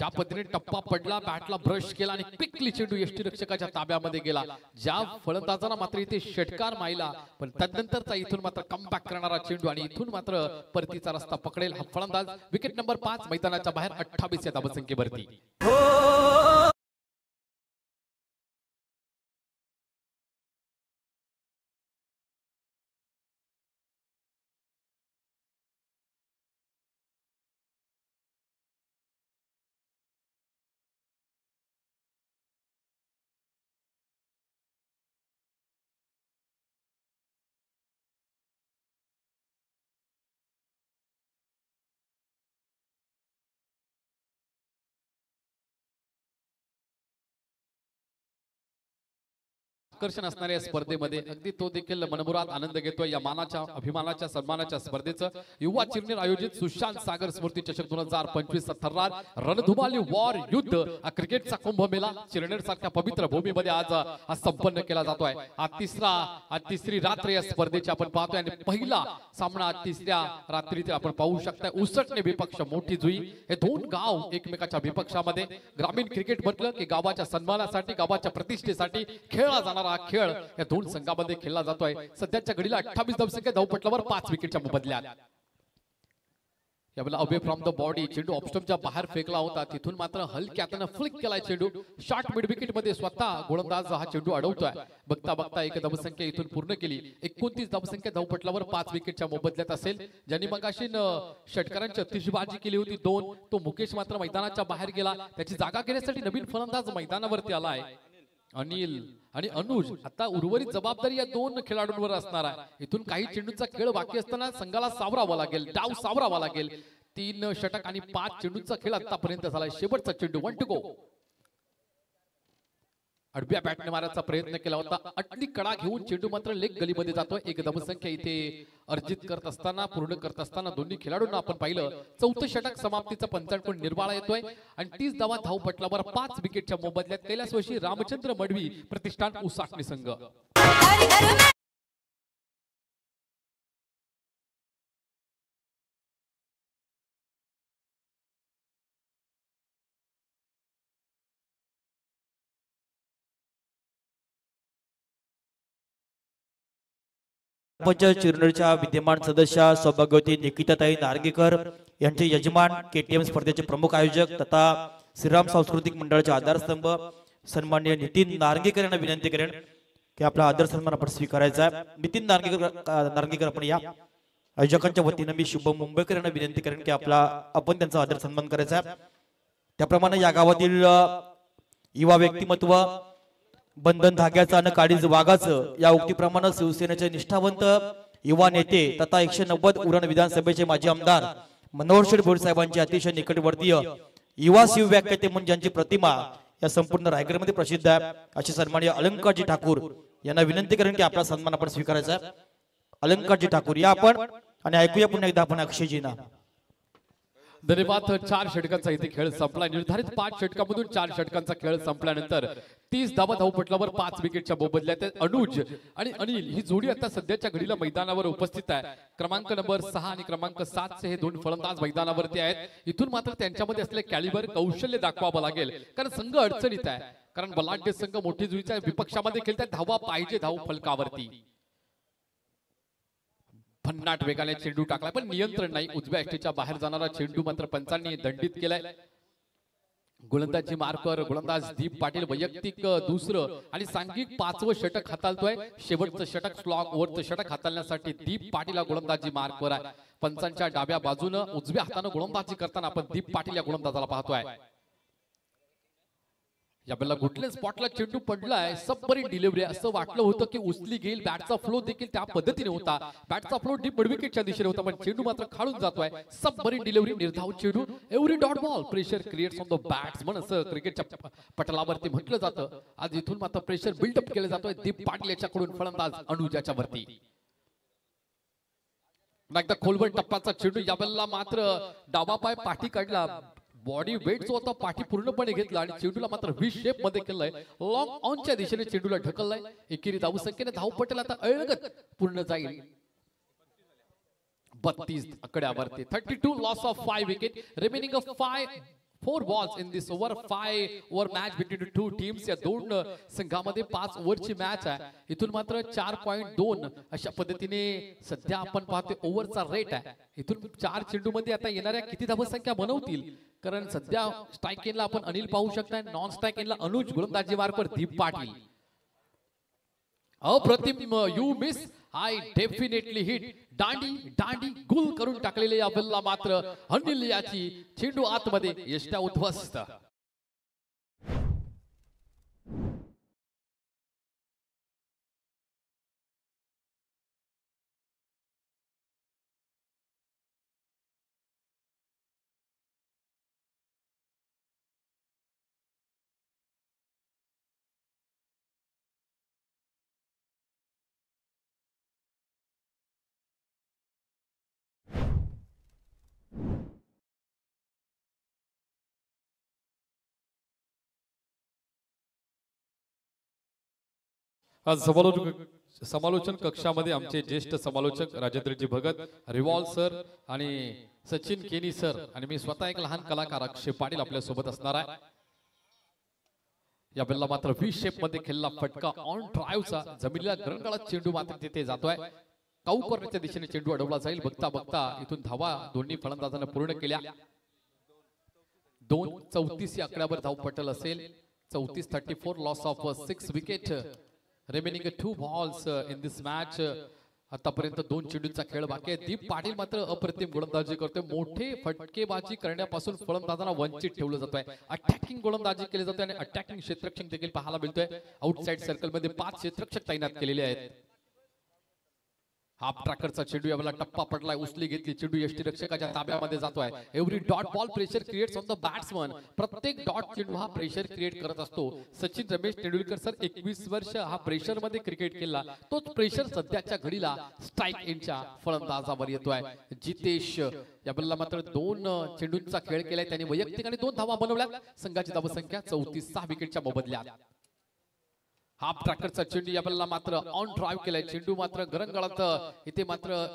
S1: ज्या पद्धतीने टप्पा पडला, बॅटला ब्रश केला आणि क्विकली चेंडू यष्टीरक्षकाच्या ताब्यामध्ये गेला. ज्या फलंदाजांना मात्र इथे षटकार मायला, पण त्यानंतरचा इथून मात्र कमबॅक करणारा चेंडू आणि इथून मात्र परतीचा रस्ता पकडेल हा फलंदाज. विकेट नंबर 5 मैदानाच्या बाहेर 28 या धावसंख्येवरती. आकर्षण असणाऱ्या स्पर्धेमध्ये अगदी तो देखील मनमुराद आनंद घेतोय. या मानाच्या, अभिमानाच्या, सन्मानाच्या स्पर्धेचं युवा चिरनेर आयोजित सुशांत सागर स्मृती चषक 2025 थर्रार रणधुमाली वॉर युद्ध हा क्रिकेटचा कुंभमेळा चिरनेर सारख्या पवित्र भूमीमध्ये आज संपन्न केला जातोय. आज तिसरी रात्र या स्पर्धेची आपण पाहतोय आणि पहिला सामना आज तिसऱ्या रात्रीत आपण पाहू शकताय. उसटणे विपक्ष मोठी जुई, हे दोन गाव एकमेकाच्या विपक्षामध्ये. ग्रामीण क्रिकेट म्हटलं की गावाच्या सन्मानासाठी, गावाच्या प्रतिष्ठेसाठी खेळला जाणारा खेळ या दोन संघांमध्ये खेळला जातोय. सध्याच्या घडीला 28 धावसंख्या धावपटलावर 5 विकेटच्या मोबदल्यात. यावेळेला अवे फ्रॉम द बॉडी चेंडू ऑफस्टंपच्या बाहेर फेकला होता, तिथून मात्र हलक्यातनं फ्लिक केलाय चेंडू. शॉर्ट मिड विकेट मध्ये स्वतः गोलंदाज हा चेंडू अडवतोय. बघता बघता एक धावसंख्या इथून पूर्ण केली. 29 धावसंख्या धावपटलावर 5 विकेटच्या मोबदल्यात असेल. ज्यांनी मगाशी षटकारांची अतिशबाजी केली होती 2, तो मुकेश मात्र मैदानाच्या बाहेर गेला. त्याची जागा घेण्यासाठी नवीन फलंदाज मैदानावरती आलाय. अनिल आणि अनुज. आता उर्वरित जबाबदारी या दोन खेळाडूंवर असणार आहे. इथून काही चेंडूंचा खेळ बाकी असताना संघाला सावरावा लागेल, डाव सावरावा लागेल. 3 षटक आणि 5 चेंडूंचा खेळ आतापर्यंत झालाय. शेवटचा चेंडू 1 टू गो. अडब्या बॅटने मारायचा प्रयत्न केला होता, अटली कडा घेऊन चेंडू मात्र लेग गलीमध्ये जातोय. एक धावसंख्या इथे अर्जित करत असताना, पूर्ण करत असताना दोन्ही खेळाडूंना आपण पाहिलं. 4थं षटक समाप्तीचा 55 निर्वाळा येतोय आणि 30 धावा धावपटलावर 5 विकेटच्या मोबदल्यात कैलासवासी रामचंद्र मडवी प्रतिष्ठान उसाटणे संघ.
S2: चिरनेरच्या विद्यमान सदस्य सौभाग्यवती निकिताताई नार्गेकर यांचे यजमान, केटीएम स्पर्धेचे प्रमुख आयोजक तथा श्रीराम सांस्कृतिक मंडळाचे आधारस्तंभ सन्माननीय नितीन नार्गेकर यांना विनंती करेन की आपला आदर सन्मान आपण स्वीकारायचा आहे. नितीन नार्गेकर आपण या. आयोजकांच्या वतीने मी शुभम मुंबईकर यांना विनंती करेन की आपण त्यांचा आदर सन्मान करायचा आहे. त्याप्रमाणे या गावातील युवा व्यक्तिमत्व, बंधन धाग्याचं आणि काळीज वाघाचं या उक्तीप्रमाणे शिवसेनेचे निष्ठावंत युवा नेते तथा 190 उरण विधानसभेचे माजी आमदार मनोहर शेठ भोईर साहेबांचे अतिशय निकटवर्तीय युवा शिवव्याख्याते म्हणून ज्यांची प्रतिमा या संपूर्ण रायगडमध्ये प्रसिद्ध आहे असे सन्माननीय अलंकारजी ठाकूर यांना विनंती करेन की आपला सन्मान आपण स्वीकारायचा आहे. अलंकारजी ठाकूर या आपण आणि ऐकूया पुन्हा एकदा आपण अक्षयजींना.
S1: धन्यवाद. 4 षटकांचा इथे खेळ संपला. निर्धारित 5 षटकांमधून 4 षटकांचा खेळ संपल्यानंतर 30 धावा धावपटलावर 5 विकेटच्या मोबदल्यात अनुज आणि अनिल ही जोडी आता सध्याच्या घडीला मैदानावर उपस्थित आहे. क्रमांक नंबर 6 आणि क्रमांक 7 चे हे दोन फलंदाज मैदानावरती आहेत. इथून मात्र त्यांच्यामध्ये असलेले कॅलिबर, कौशल्य दाखवावं लागेल, कारण संघ अडचणीत आहे. कारण बलाढ्य संघ मोठी जुईच्या विपक्षामध्ये खेळतात. धावा पाहिजे धाव फलकावरती. भन्नाट वेगाने चेंडू टाकलाय पण नियंत्रण नाही. उजव्या एष्टीच्या बाहेर जाणारा चेंडू मात्र पंचांनी दंडित केलाय. गोलंदाजी मार्कर गोलंदाज दीप पाटील वैयक्तिक दुसरं आणि सांघिक 5वं षटक हाताळतोय. शेवटचं षटक स्लॉग ओव्हरचं षटक हाताळण्यासाठी दीप पाटील हा गोलंदाजी मार्कवर आहे. पंचांच्या डाव्या बाजूनं उजव्या हातानं गोलंदाजी करताना आपण दीप पाटील या गोलंदाजाला पाहतोय. यावेळेला गुटले स्पॉटला चेंडू पडलाय. सबमरीन डिलिव्हरी असं वाटलं होतं की उचली गेल. बॅटचा फ्लो देखील त्या पद्धतीने होता. बॅटचा फ्लो डीप मिड विकेटच्या दिशेने होता पण चेंडू मात्र खाळून जातोय. सबमरीन डिलिव्हरी, निर्धाव चेंडू. Every dot ball pressure creates on the batsman असं क्रिकेटच्या पटलावरती म्हटलं जातं. आज इथून मात्र प्रेशर बिल्डअप केलं जातोय दीप पाटील याच्याकडून फलंदाज अनुजाच्या वरती. एकदा खोलवर टप्प्याचा चेंडू. यावेळेला मात्र डावा पाय पाठी काढला. बॉडी वेट जो होता पाठी पूर्णपणे घेतला आणि चेंडूला मात्र व्ही शेप मध्ये केलंय. लॉंग ऑनच्या दिशेने चेंडूला ढकललाय. एकेरी धावसंख्येने धावपटल आता अळगत पूर्ण जाईल. 32 आकड्यावरती 32 loss of 5 wicket. Remaining of 5 4 balls in this over 5 over match between the two teams. या दोन संघामध्ये 5 ओव्हरची मॅच आहे. इथून मात्र 4.2 अशा पद्धतीने सध्या आपण पाहतोय ओव्हरचा रेट आहे. इथून 4 चेंडू मध्ये आता येणाऱ्या किती धावसंख्या बनवतील, कारण सध्या स्ट्राईक एंडला आपण अनिल पाहू शकताय, नॉन स्ट्राईक एंडला अनुज, गोलंदाजी मार्कवर दीप पाटील. अप्रतिम, you miss, I definitely hit. दांडी गुल करून टाकलेले या बल्ला मात्र अनिल याची चेंडू आतमध्ये यष्टा उद्ध्वस्त. आज समालोचन कक्षामध्ये आमचे ज्येष्ठ समालोचक राजेंद्रजी भगत, रिवॉल सर आणि सचिन केनी सर आणि मी स्वतः एक लहान कलाकार अक्षय पाटील आपल्या सोबत असणार आहे. या बल्ला मात्र व्ही शेप मध्ये खेळला फटका ऑन ड्राईव्हचा जमिनीला गरंगाळात चेंडू मात्र तिथे जातोय. काऊ कॉर्नरच्या दिशेने चेंडू अडवला जाईल. बघता बघता इथून धावा दोन्ही फलंदाजांना पूर्ण केल्या. 2:34 या आकड्यावर धाव पटल असेल. 34-34 loss of 6 wicket. Remaining 2 balls in this match. आतापर्यंत 2 चेंडूंचा खेळ बाकी आहे. दीप पाटील मात्र अप्रतिम गोलंदाजी करतोय. मोठे फटकेबाजी करण्यापासून फलंदाजांना वंचित ठेवलं जातोय. अटॅकिंग गोलंदाजी केली जाते आणि अटॅकिंग क्षेत्ररक्षक देखील पाहायला मिळतोय. आउटसाइड सर्कल मध्ये 5 क्षेत्ररक्षक तैनात केलेले आहेत. हाफ ट्रॅकरचा चेंडू यावेळेला टप्पा पडलाय, उचली घेतली, चेंडू यष्टीरक्षकाच्या ताब्यामध्ये जातोय. Every dot ball pressure creates on the batsman. प्रत्येक डॉट चेंडू हा प्रेशर क्रिएट करत असतो. सचिन रमेश तेंडुलकर सर 21 वर्ष हा प्रेशर मध्ये क्रिकेट केला. तोच प्रेशर सध्याच्या घडीला स्ट्राईक एंडच्या फलंदाजावर येतोय. जितेश या बल्ला मात्र 2 चेंडूंचा खेळ केलाय. त्याने वैयक्तिक आणि 2 धावा बनवल्या. संघाची धावसंख्या 34, 6 विकेटच्या मोबदल्यात. हाफ ट्रॅकरचा चेंडू या बल्ला मात्र ऑन ड्राईव्ह केलाय. चेंडू मात्र गरंगाळात इथे मात्र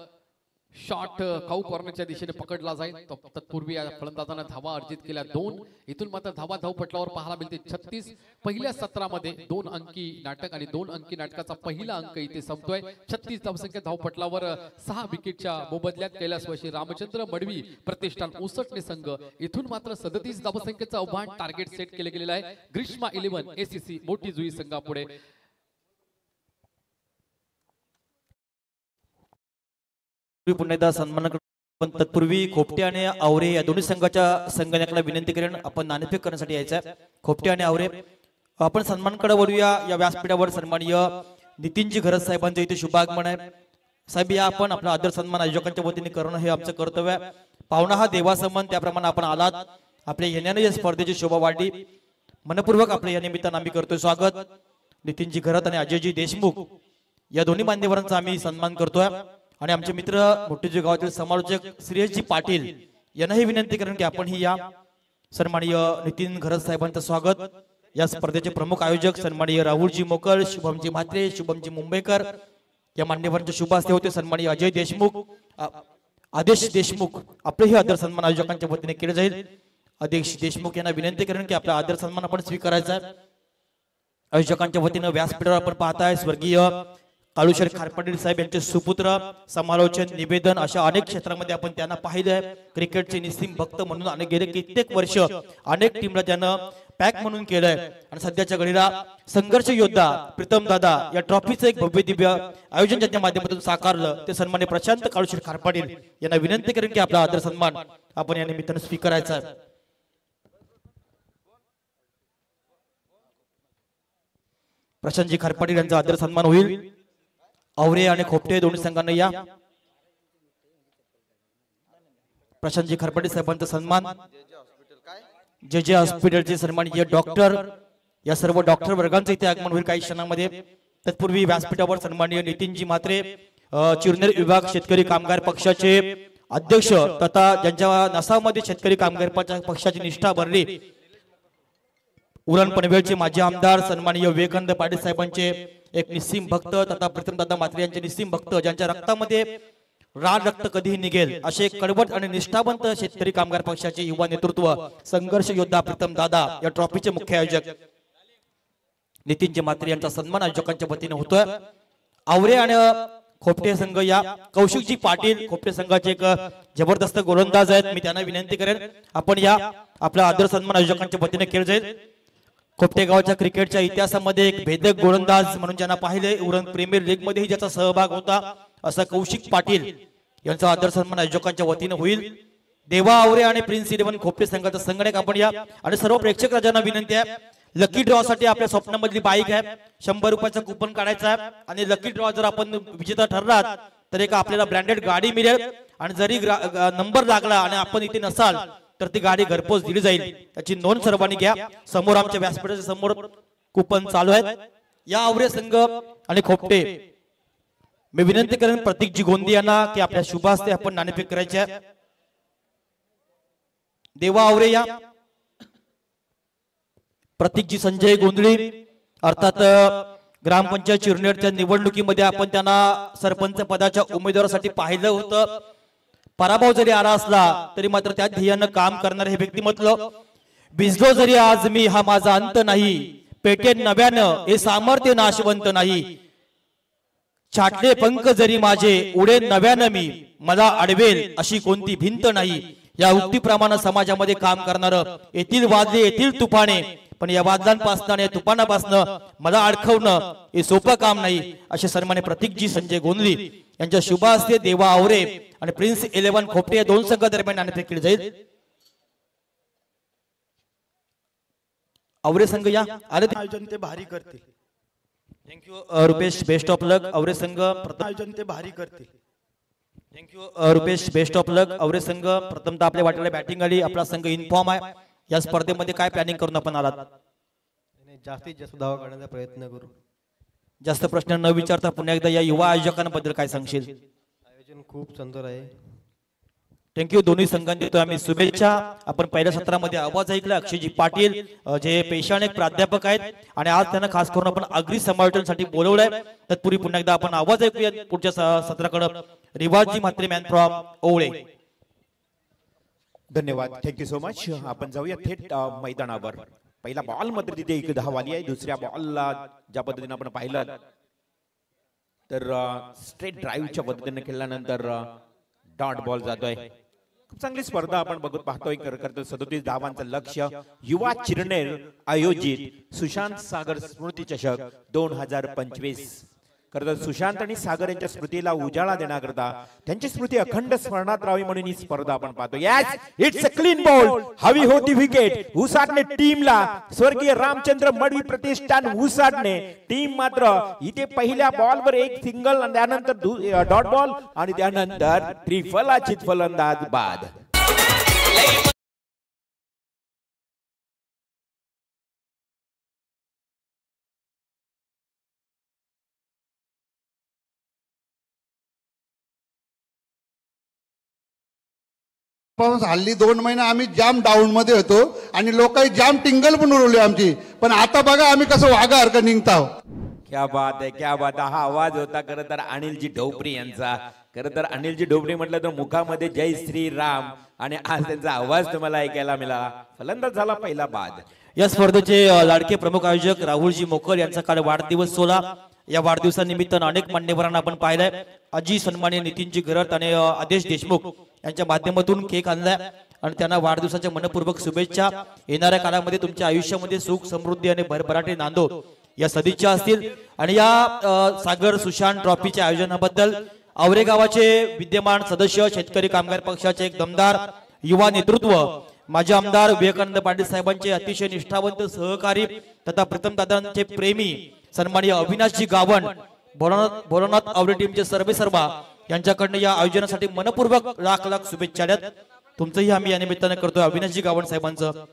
S1: शॉट काऊ कॉर्नरच्या दिशेने पकडला जाईल. तत्पूर्वी या फलंदाजांना धावा अर्जित केल्या 2. इथून मात्र धाव पटलावर पाहायला मिळते 36. पहिल्या सत्रामध्ये 2 अंकी नाटक आणि 2 अंकी नाटकाचा पहिला अंक इथे संपतोय. 36 धावसंख्या धाव पटलावर 6 विकेटच्या मोबदल्यात कैलासवासी रामचंद्र मडवी प्रतिष्ठान उसटणे संघ. इथून मात्र 37 धावसंख्येचं आव्हान टार्गेट सेट केले गेलेलं आहे. ग्रीष्मा 11 ACC मोठी जुई संघापुढे.
S2: पुन्हा एकदा सन्मान. पण तत्पूर्वी खोपटे आणि आवरे या दोन्ही संघाच्या संघनायकाला विनंती करेन आपण नाणेफेक करण्यासाठी यायचं आहे. खोपटे आणि आवरे आपण सन्मानकडे वळूया. या व्यासपीठावर सन्माननीय नितीनजी घरत साहेबांचं इथे शुभागमन आहे. साहेब या आपण आपला आदर सन्मान आयोजकांच्या वतीने करणं हे आमचं कर्तव्य आहे. पाहुणा हा देवासमान, त्याप्रमाणे आपण आलात. आपल्या येण्याने या स्पर्धेची शोभा वाढली. मनपूर्वक आपल्या या निमित्तानं आम्ही करतोय स्वागत. नितीनजी घरत आणि अजयजी देशमुख या दोन्ही मान्यवरांचा आम्ही सन्मान करतोय. आणि आमचे मित्र मोठेजी गावातील समालोचक श्रेयसजी पाटील यांनाही विनंती करेन की आपण ही या. सन्माननीय नितीन घरत साहेबांचं स्वागत. या स्पर्धेचे प्रमुख आयोजक सन्माननीय राहुलजी मोकळ, शुभमजी म्हात्रे, शुभमजी मुंबईकर या मान्यवरांचे शुभ हस्ते होते. सन्माननीय अजय देशमुख, आदेश देशमुख आपलेही आदर सन्मान आयोजकांच्या वतीने केले जाईल. आदेश देशमुख यांना विनंती करेन की आपला आदर सन्मान आपण स्वीकारायचा आहे. आयोजकांच्या वतीने व्यासपीठावर आपण पाहताय स्वर्गीय काळूशेर खारपाटील साहेब यांचे सुपुत्र. समालोचन, निवेदन अशा अनेक क्षेत्रामध्ये आपण त्यांना पाहिलंय. क्रिकेटचे निस्सीम भक्त म्हणून अनेक गेले कित्येक वर्ष अनेक टीमला त्यानं पॅक म्हणून केलंय. आणि सध्याच्या घडीला संघर्ष योद्धा प्रीतम दादा या ट्रॉफीचं एक भव्य दिव्य आयोजन ज्यांच्या माध्यमातून साकारलं ते सन्मान्य प्रशांत काळूशेर खारपाटील यांना विनंती करेन की आपला आदर सन्मान आपण या निमित्तानं स्वीकारायचा आहे. प्रशांतजी खारपाटील यांचा आदर सन्मान होईल. आवरे आणि खोपटे दोन्ही संघांना या. प्रशांतजी खारपाटील साहेबांचा सन्मान. जे हॉस्पिटलचे सन्माननीय डॉक्टर या सर्व डॉक्टर वर्गांचं इथे आगमन होईल काही क्षणांमध्ये. तत्पूर्वी व्यासपीठावर सन्माननीय नितीनजी म्हात्रे चिरनेर विभाग शेतकरी कामगार पक्षाचे अध्यक्ष तथा ज्यांच्या नसामध्ये शेतकरी कामगार पक्षाची निष्ठा भरली, उरण पनवेलचे माजी आमदार सन्माननीय विवेकानंद पाटील साहेबांचे एक निस्सीम भक्त तथा प्रीतमदादा म्हात्रे यांचे निस्सीम भक्त ज्यांच्या रक्तामध्ये रान रक्त कधीही निघेल असे कडवट आणि निष्ठावंत शेतकरी कामगार पक्षाचे युवा नेतृत्व संघर्ष योद्धा प्रीतम दादा या ट्रॉफीचे मुख्य आयोजक नितीनजी म्हात्रे यांचा सन्मान आयोजकांच्या वतीने होतोय। आवरे आणि खोपटे संघ या कौशिकजी पाटील खोपटे संघाचे एक जबरदस्त गोलंदाज आहेत। मी त्यांना विनंती करेन आपण या आपला आदर सन्मान आयोजकांच्या वतीने केलं जाईल। खोपटे गावच्या क्रिकेटच्या इतिहासामध्ये एक भेदक गोलंदाज म्हणून ज्यांना पाहिले उरण प्रीमियर लीग मध्येही ज्याचा सहभाग होता असं कौशिक पाटील यांचा आदर सन्मान आयोजकांच्या वतीने होईल। देवा आवरे आणि प्रिन्स 11 खोपटे संघाचा संगणक आपण या आणि सर्व प्रेक्षक राजांना विनंती आहे लकी ड्रॉ साठी आपल्या स्वप्नामधली बाईक आहे 100 रुपयाचा कुपन काढायचा आहे आणि लकी ड्रॉ जर आपण विजेता ठरलात तर एक आपल्याला ब्रँडेड गाडी मिळेल आणि जरी नंबर लागला आणि आपण इथे नसाल तर ती गाडी घरपोच दिली जाईल त्याची नोंद सर्वांनी घ्या। समोर आमच्या व्यासपीठाच्या समोर कुपन चालू आहेत। या आवरे संघ आणि खोपटे मी विनंती करेन प्रतीकजी गोंदी यांना की आपल्या शुभ हस्ते आपण नाणेफेक करायचे आहे। देवा आवरे या प्रतीकजी संजय गोंधळी अर्थात ग्रामपंचायत चिरनेरच्या निवडणुकीमध्ये आपण त्यांना सरपंच पदाच्या उमेदवारासाठी पाहिलं होतं। पराभव जरी आला असला तरी मात्र त्या ध्येयानं काम करणारे हे व्यक्तिमत्व भिजलो जरी आज मी हा माझा अंत नाही पेटेन नव्यानं हे सामर्थ्य नाशवंत नाही छाटले पंख जरी माझे उडेन नव्यानं मी मला अडवेल अशी कोणती भिंत नाही या उक्तीप्रमाणे समाजामध्ये काम करणारं येथील वादळे येथील तुफाने पण या वादळांपासून आणि तुफानापासून मला अडकवणं हे सोपं काम नाही असे सन्मान्य प्रतीकजी संजय गोंधळी यांच्या शुभ हस्ते देवा आवरे आणि प्रिन्स 11 खोपटे या दोन संघ दरम्यान नाणेफेक केली जाईल। आवरे संघ या
S6: आयोजन ते भारी करतील।
S2: थँक्यू रुपेश बेस्ट ऑफ लक आवरे संघ
S6: आयोजन ते भारी करतील।
S2: थँक्यू रुपेश बेस्ट ऑफ लक आवरे संघ प्रथमतः आपल्या वाटेला बॅटिंग आली आपला संघ इन्फॉर्म आहे या स्पर्धेमध्ये काय प्लॅनिंग करून आपण आलात?
S6: जास्तीत जास्त धावा काढण्याचा प्रयत्न करू।
S2: जास्त प्रश्न न विचारता पुन्हा एकदा या युवा आयोजकांबद्दल काय सांगशील?
S6: आयोजन खूप सुंदर आहे।
S2: थँक्यू दोन्ही संघांना देतो आम्ही शुभेच्छा। आपण पहिल्या सत्रामध्ये आवाज ऐकला अक्षयजी पाटील जे पेशाने प्राध्यापक आहेत आणि आज त्यांना खास करून आपण अग्री समालोचनासाठी बोलवलंय। तत्पूर्वी पुन्हा एकदा आपण आवाज ऐकूया पुढच्या सत्राकडे रिवाजजी म्हात्रे मॅन फ्रॉम ओवळे।
S7: धन्यवाद थँक्यू सो मच। आपण जाऊया थेट मैदानावर। पहिला बॉल मध्ये तिथे एक धाव आली आहे दुसऱ्या बॉलला ज्या पद्धतीने आपण पाहिलं तर स्ट्रेट ड्राईव्हच्या पद्धतीने खेळल्यानंतर डॉट बॉल जातोय। खूप चांगली स्पर्धा आपण बघत पाहतोय। करत 37 धावांचं लक्ष्य युवा चिरनेर आयोजित सुशांत सागर स्मृती चषक 2025 करत सुशांत आणि सागर यांच्या स्मृतीला उजाळा देण्याकरता त्यांची स्मृती अखंड स्मरणात राहावी म्हणून ही स्पर्धा आपण पाहतो। Yes it's a clean ball हवी होती विकेट उसाटणे टीमला स्वर्गीय रामचंद्र मडवी प्रतिष्ठान उसाटणे टीम मात्र इथे पहिल्या बॉलवर एक सिंगल आणि त्यानंतर डॉट बॉल आणि त्यानंतर त्रिफलाचीत फलंदाज बाद।
S3: हल्ली 2 महिने आम्ही जाम डाऊन मध्ये होतो आणि लोकांनी जाम टिंगल पण उडवली आमची पण आता बघा आम्ही कसं वाघासारखं निघताव।
S7: क्या बात आहे क्या बात। हा आवाज होता खरं तर अनिलजी ढोबरे यांचा। खरं तर अनिलजी ढोबरे म्हटलं तर मुखामध्ये जय श्री राम आणि आज त्यांचा आवाज तुम्हाला ऐकायला मिळाला। फलंदाज झाला पहिला बाद।
S2: या स्पर्धेचे लाडके प्रमुख आयोजक राहुलजी मोकर यांचा काल वाढदिवस सोहळा। या वाढदिवसानिमित्त अनेक मान्यवरांना आपण पाहिलंय। आजी सन्माननीय नितीनजी घरत आणि आदेश देशमुख यांच्या माध्यमातून केक आणलाय आणि त्यांना वाढदिवसाच्या मनपूर्वक शुभेच्छा। येणाऱ्या काळामध्ये तुमच्या आयुष्यामध्ये सुख समृद्धी आणि भरभराटी नांदो या सदिच्छा असतील। आणि या सागर सुशांत ट्रॉफीच्या आयोजनाबद्दल आवरे गावाचे विद्यमान सदस्य शेतकरी कामगार पक्षाचे एक दमदार युवा नेतृत्व माजी आमदार विवेकानंद पाटील साहेबांचे अतिशय निष्ठावंत सहकारी तथा प्रीतमदादांचे प्रेमी सन्माननीय अविनाशजी गावण भोलानाथ आवरे टीमचे सर्वेसर्वा यांच्याकडनं या आयोजनासाठी मनपूर्वक लाख लाख शुभेच्छा द्यात। तुमचंही आम्ही या निमित्तानं करतोय अविनाशजी गावण साहेबांचं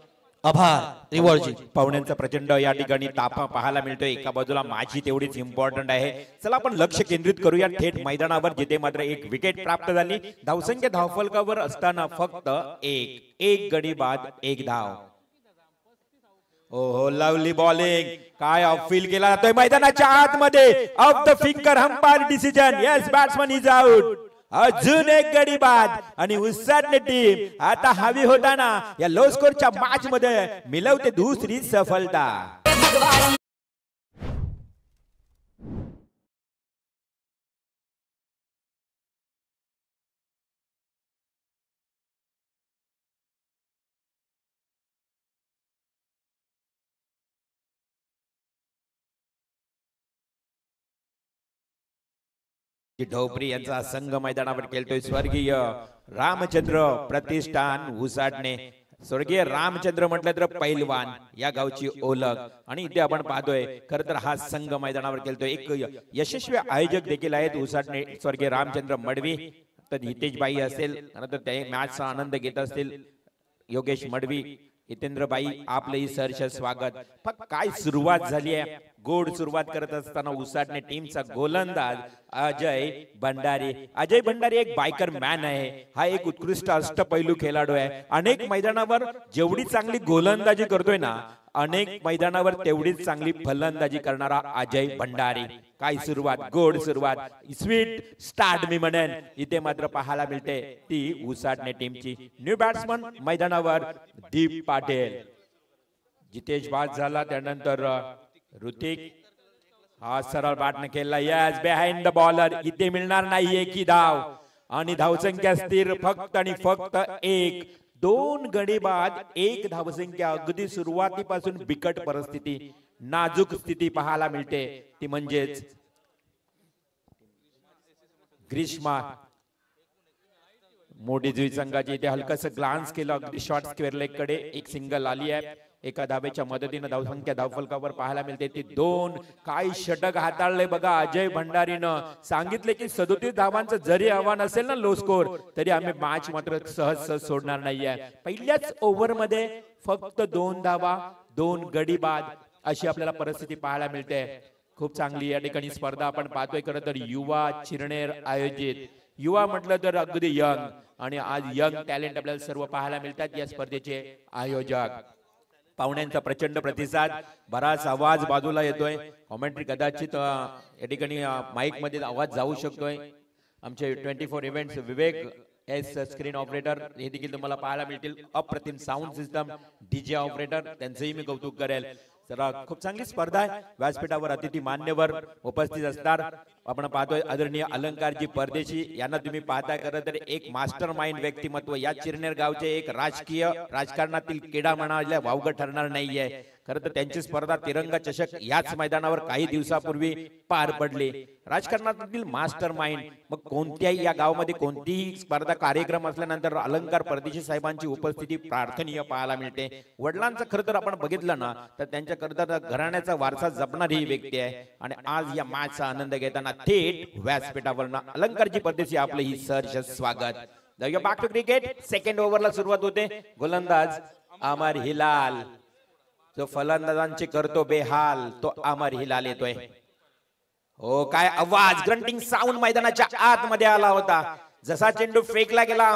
S2: आभार। रिवॉर्डजी
S7: पाहुण्यांचा प्रचंड या ठिकाणी ताफा पाहायला मिळतोय। एका बाजूला माझी तेवढीच इम्पॉर्टंट आहे। चला आपण लक्ष केंद्रित करूया थेट मैदानावर जिथे मात्र एक विकेट प्राप्त झाली। धावसंख्या धावफलकावर असताना फक्त एक गडी बाद एक धाव। ओहो लवली बॉलिंग काय ऑफ फील केला जातोय मैदानाच्या आतमध्ये of the finger umpire decision. Yes batsman is out. अजून एक गडी बाद आणि उसाटणे टीम आता हवी होताना या लो स्कोरच्या मॅच मध्ये मिळवते दुसरी सफलता. ढोपरी यांचा संघ मैदानावर खेळतोय स्वर्गीय रामचंद्र प्रतिष्ठान उसाटणे. स्वर्गीय रामचंद्र म्हटलं तर पैलवान या गावची ओळख आणि इथे आपण पाहतोय खरं तर हा संघ मैदानावर खेळतोय. एक यशस्वी आयोजक देखील आहेत उसाटणे स्वर्गीय रामचंद्र मडवी. तर हितेश बाई असेल नंतर त्या मॅचचा आनंद घेत असतील योगेश मडवी, हितेंद्रबाई आपलंही सहर्ष स्वागत. फक्त काय सुरुवात झाली आहे, गोड सुरुवात करत असताना उसाटणे टीमचा गोलंदाज अजय भंडारी. अजय भंडारी एक बायकर मॅन आहे. हा एक उत्कृष्ट अष्टपैलू खेळाडू आहे. अनेक मैदानावर जेवढी चांगली गोलंदाजी करतोय ना, अनेक मैदानावर तेवढीच चांगली फलंदाजी करणारा अजय भंडारी. काय सुरुवात, गोड सुरुवात, स्वीट स्टार्ट मी म्हणेन इथे मात्र पाहायला मिळते ती उसाटणे टीमची. न्यू बॅट्समन मैदानावर दीप पाटील. जितेश बाद झाला त्यानंतर ऋतिक हा सरळ बॅटने खेळला. Yes behind the bowler. इथे मिळणार नाहीये की धाव आणि धावसंख्या स्थिर फक्त आणि फक्त एक. 2 गडी बाद 1 धावसंख्या. अगदी सुरुवातीपासून बिकट परिस्थिती, नाजूक स्थिती पाहायला मिळते ती म्हणजेच ग्रीष्मा मोठी जुई संघाची. इथे हलकस ग्लान्स केलं अगदी शॉर्ट स्क्वेअर लेग कडे. एक सिंगल आली आहे. एका धावेच्या मदतीने धावसंख्या धावफलकावर पाहायला मिळते ती 2. काय षटक हाताळले बघा अजय भंडारीनं. सांगितले की 37 धावांचं जरी आव्हान असेल ना लो स्कोर तरी आम्ही मॅच मात्र सहज सोडणार नाहीये. पहिल्याच ओव्हर मध्ये फक्त 2 धावा 2 गडी बाद अशी आपल्याला परिस्थिती पाहायला मिळते. खूप चांगली या ठिकाणी स्पर्धा आपण पाहतोय. खरं तर युवा चिरनेर आयोजित. युवा म्हटलं तर अगदी यंग आणि आज यंग टॅलेंट आपल्याला सर्व पाहायला मिळतात या स्पर्धेचे आयोजक. पाहुण्यांचा प्रचंड प्रतिसाद, बराच आवाज बाजूला येतोय. कॉमेंट्री कदाचित या ठिकाणी माईक मध्ये आवाज जाऊ शकतोय. आमचे 24 इव्हेंट्स विवेक एस स्क्रीन ऑपरेटर हे देखील तुम्हाला पाहायला मिळतील. अप्रतिम साऊंड सिस्टम डीजे ऑपरेटर त्यांचंही मी कौतुक करेल. जरा खूप चांगली स्पर्धा आहे. व्यासपीठावर अतिथी मान्यवर उपस्थित असणार आपण पाहतोय. आदरणीय अलंकारजी परदेशी यांना तुम्ही पाहता. खरं तर एक मास्टर माइंड व्यक्तिमत्व या चिरनेर गावचे. एक राजकारणातील किडा म्हणायला वावगं ठरणार नाहीये. खरं तर त्यांची स्पर्धा तिरंगा चषक याच मैदानावर काही दिवसापूर्वी पार पडली. राजकारणातील मास्टर माइंड. मग कोणत्याही या गावामध्ये कोणतीही स्पर्धा कार्यक्रम असल्यानंतर अलंकार परदेशी साहेबांची उपस्थिती प्रार्थनीय पाहायला मिळते. वडिलांचं खरं तर आपण बघितलं ना तर त्यांच्याकरता घराण्याचा वारसा जपणारी ही व्यक्ती आहे. आणि आज या मॅचचा आनंद घेताना थेट व्यासपीठावर अलंकारजी परदेशी आपलं ही सहर्ष स्वागत. Back to cricket. सेकंड ओव्हरला सुरुवात होते. गोलंदाज अमर हिलाल जो फलंदाजांचे करतो बेहाल तो अमर हिलाल येतोय. हो काय आवाज, ग्रंटिंग साऊंड मैदानाच्या आतमध्ये आला होता. जसा चेंडू फेकला गेला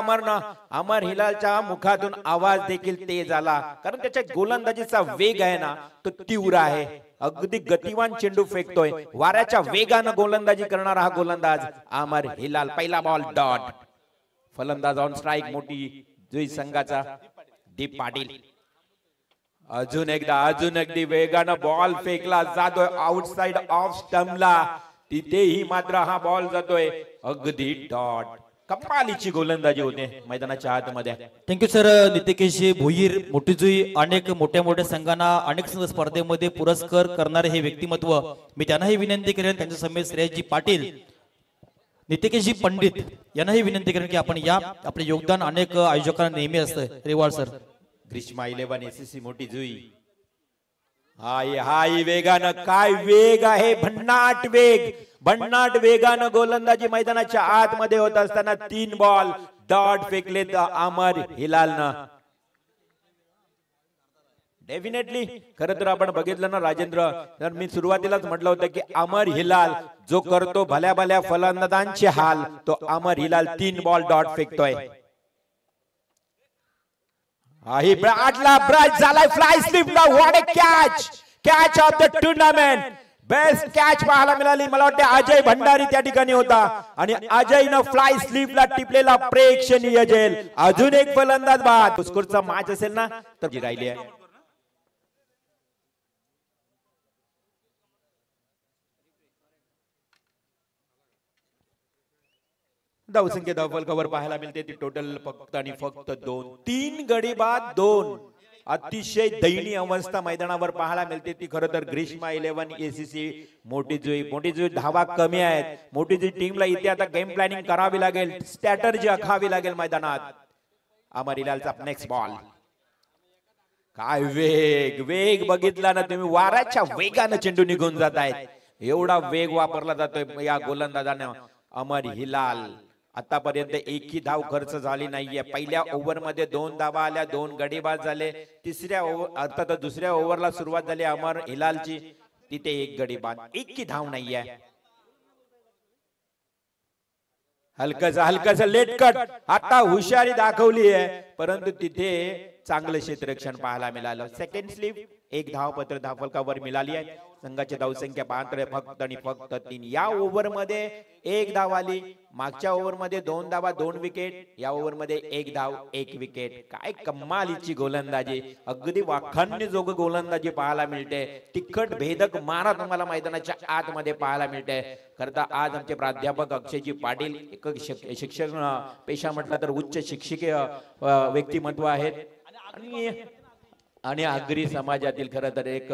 S7: अमर हिलालच्या मुखातून आवाज देखील तेज आला. कारण त्याच्या गोलंदाजीचा वेग आहे ना तो तीव्र आहे. अगदी गतिवान चेंडू फेकतोय. वाऱ्याच्या वेगानं गोलंदाजी करणारा हा गोलंदाज अमर हिलाल. पहिला बॉल डॉट. फलंदाज ऑन स्ट्राइक मोठी जुई संघाचा दीप पाटील. अजून अगदी वेगानं बॉल फेकला जातोय आउटसाइड ऑफ स्टंपला. तिथेही मात्र हा बॉल जातोय अगदी डॉट. कमालीची गोलंदाजी होते मैदानाच्या आतमध्ये.
S2: Thank you sir. नितेशजी भोईर मोठीजुई अनेक मोठ्या संघांना अनेक स्पर्धेमध्ये पुरस्कार करणारे हे व्यक्तिमत्व. मी त्यांनाही विनंती करेन त्यांच्या समेत श्रेयसजी पाटील, नितेशजी पंडित यांनाही विनंती करेन की आपण या आपले योगदान अनेक आयोजकांना नेहमी असतं. रेवाळ सर.
S7: ग्रीष्मा 11 एसएससी मोठी जुई. हाय वेगानं. काय वेग आहे, भन्नाट वेगानं गोलंदाजी मैदानाच्या आतमध्ये होत असताना 3 बॉल डॉट फेकले अमर हिलालनं. डेफिनेटली खरं तर आपण बघितलं ना राजेंद्र, तर मी सुरुवातीलाच म्हटलं होतं की अमर हिलाल जो करतो भल्या फलंदाजांचे हाल तो अमर हिलाल 3 बॉल डॉट फेकतोय. ही ब्राइट झालाय फ्लाय स्लिपला. What a catch of the tournament. Best catch पाहायला मिळाली. मला वाटते अजय भंडारी त्या ठिकाणी होता आणि अजयनं फ्लाय स्लीपला टिपलेला प्रेक्षणीय झेल. अजून एक फलंदाज बाद. स्कोरचा मॅच असेल ना तर जी राहिली आहे. धावसंख्या धावफलकावर पाहायला मिळते ती टोटल फक्त आणि फक्त 2. 3 गडी बाद 2. अतिशय दयनीय अवस्था मैदानावर पाहायला मिळते ती. खरं तर ग्रीष्मा 11 एसीसी मोठी जुई धावा कमी आहेत. मोठी जुई टीमला इथे आता गेम प्लॅनिंग करावी लागेल, स्ट्रॅटर्जी आखावी लागेल मैदानात. अमरिलालचा नेक्स्ट बॉल. काय वेग बघितला ना तुम्ही, वाऱ्याच्या वेगानं चेंडू निघून जात आहेत. एवढा वेग वापरला जातोय या गोलंदाजाने. अमर हिलाल आतापर्यंत एकही धाव खर्च झाली नाहीये. पहिल्या ओव्हर मध्ये 2 धावा आल्या, 2 गडी बाद झाले. तिसऱ्या ओव्हर अर्थात दुसऱ्या ओव्हरला सुरुवात झाली अमर हिलालची, तिथे 1 गडी बाद, एकही धाव नाहीये. हलकस लेट कट. आता हुशारी दाखवली आहे परंतु तिथे चांगलं क्षेत्ररक्षण पाहायला मिळालं. सेकंड स्लीप 1 धावपत्र धावफलकावर मिळाली आहे. संघाची धावसंख्या पाहतोय फक्त आणि फक्त 3. या ओव्हर मध्ये 1 धाव आली. मागच्या ओव्हर मध्ये 2 धावा 2 विकेट. या ओव्हर मध्ये 1 धाव 1 विकेट. काय कमालीची गोलंदाजी, अगदी वाखाणण्याजोग गोलंदाजी पाहायला मिळते. तिखट भेदक मारा तुम्हाला मैदानाच्या आतमध्ये पाहायला मिळते. करता आज आमचे प्राध्यापक अक्षयजी पाटील एक शिक्षक पेशा म्हटला तर उच्च शिक्षकीय व्यक्तिमत्व आहेत आणि आगरी समाजातील खरं तर एक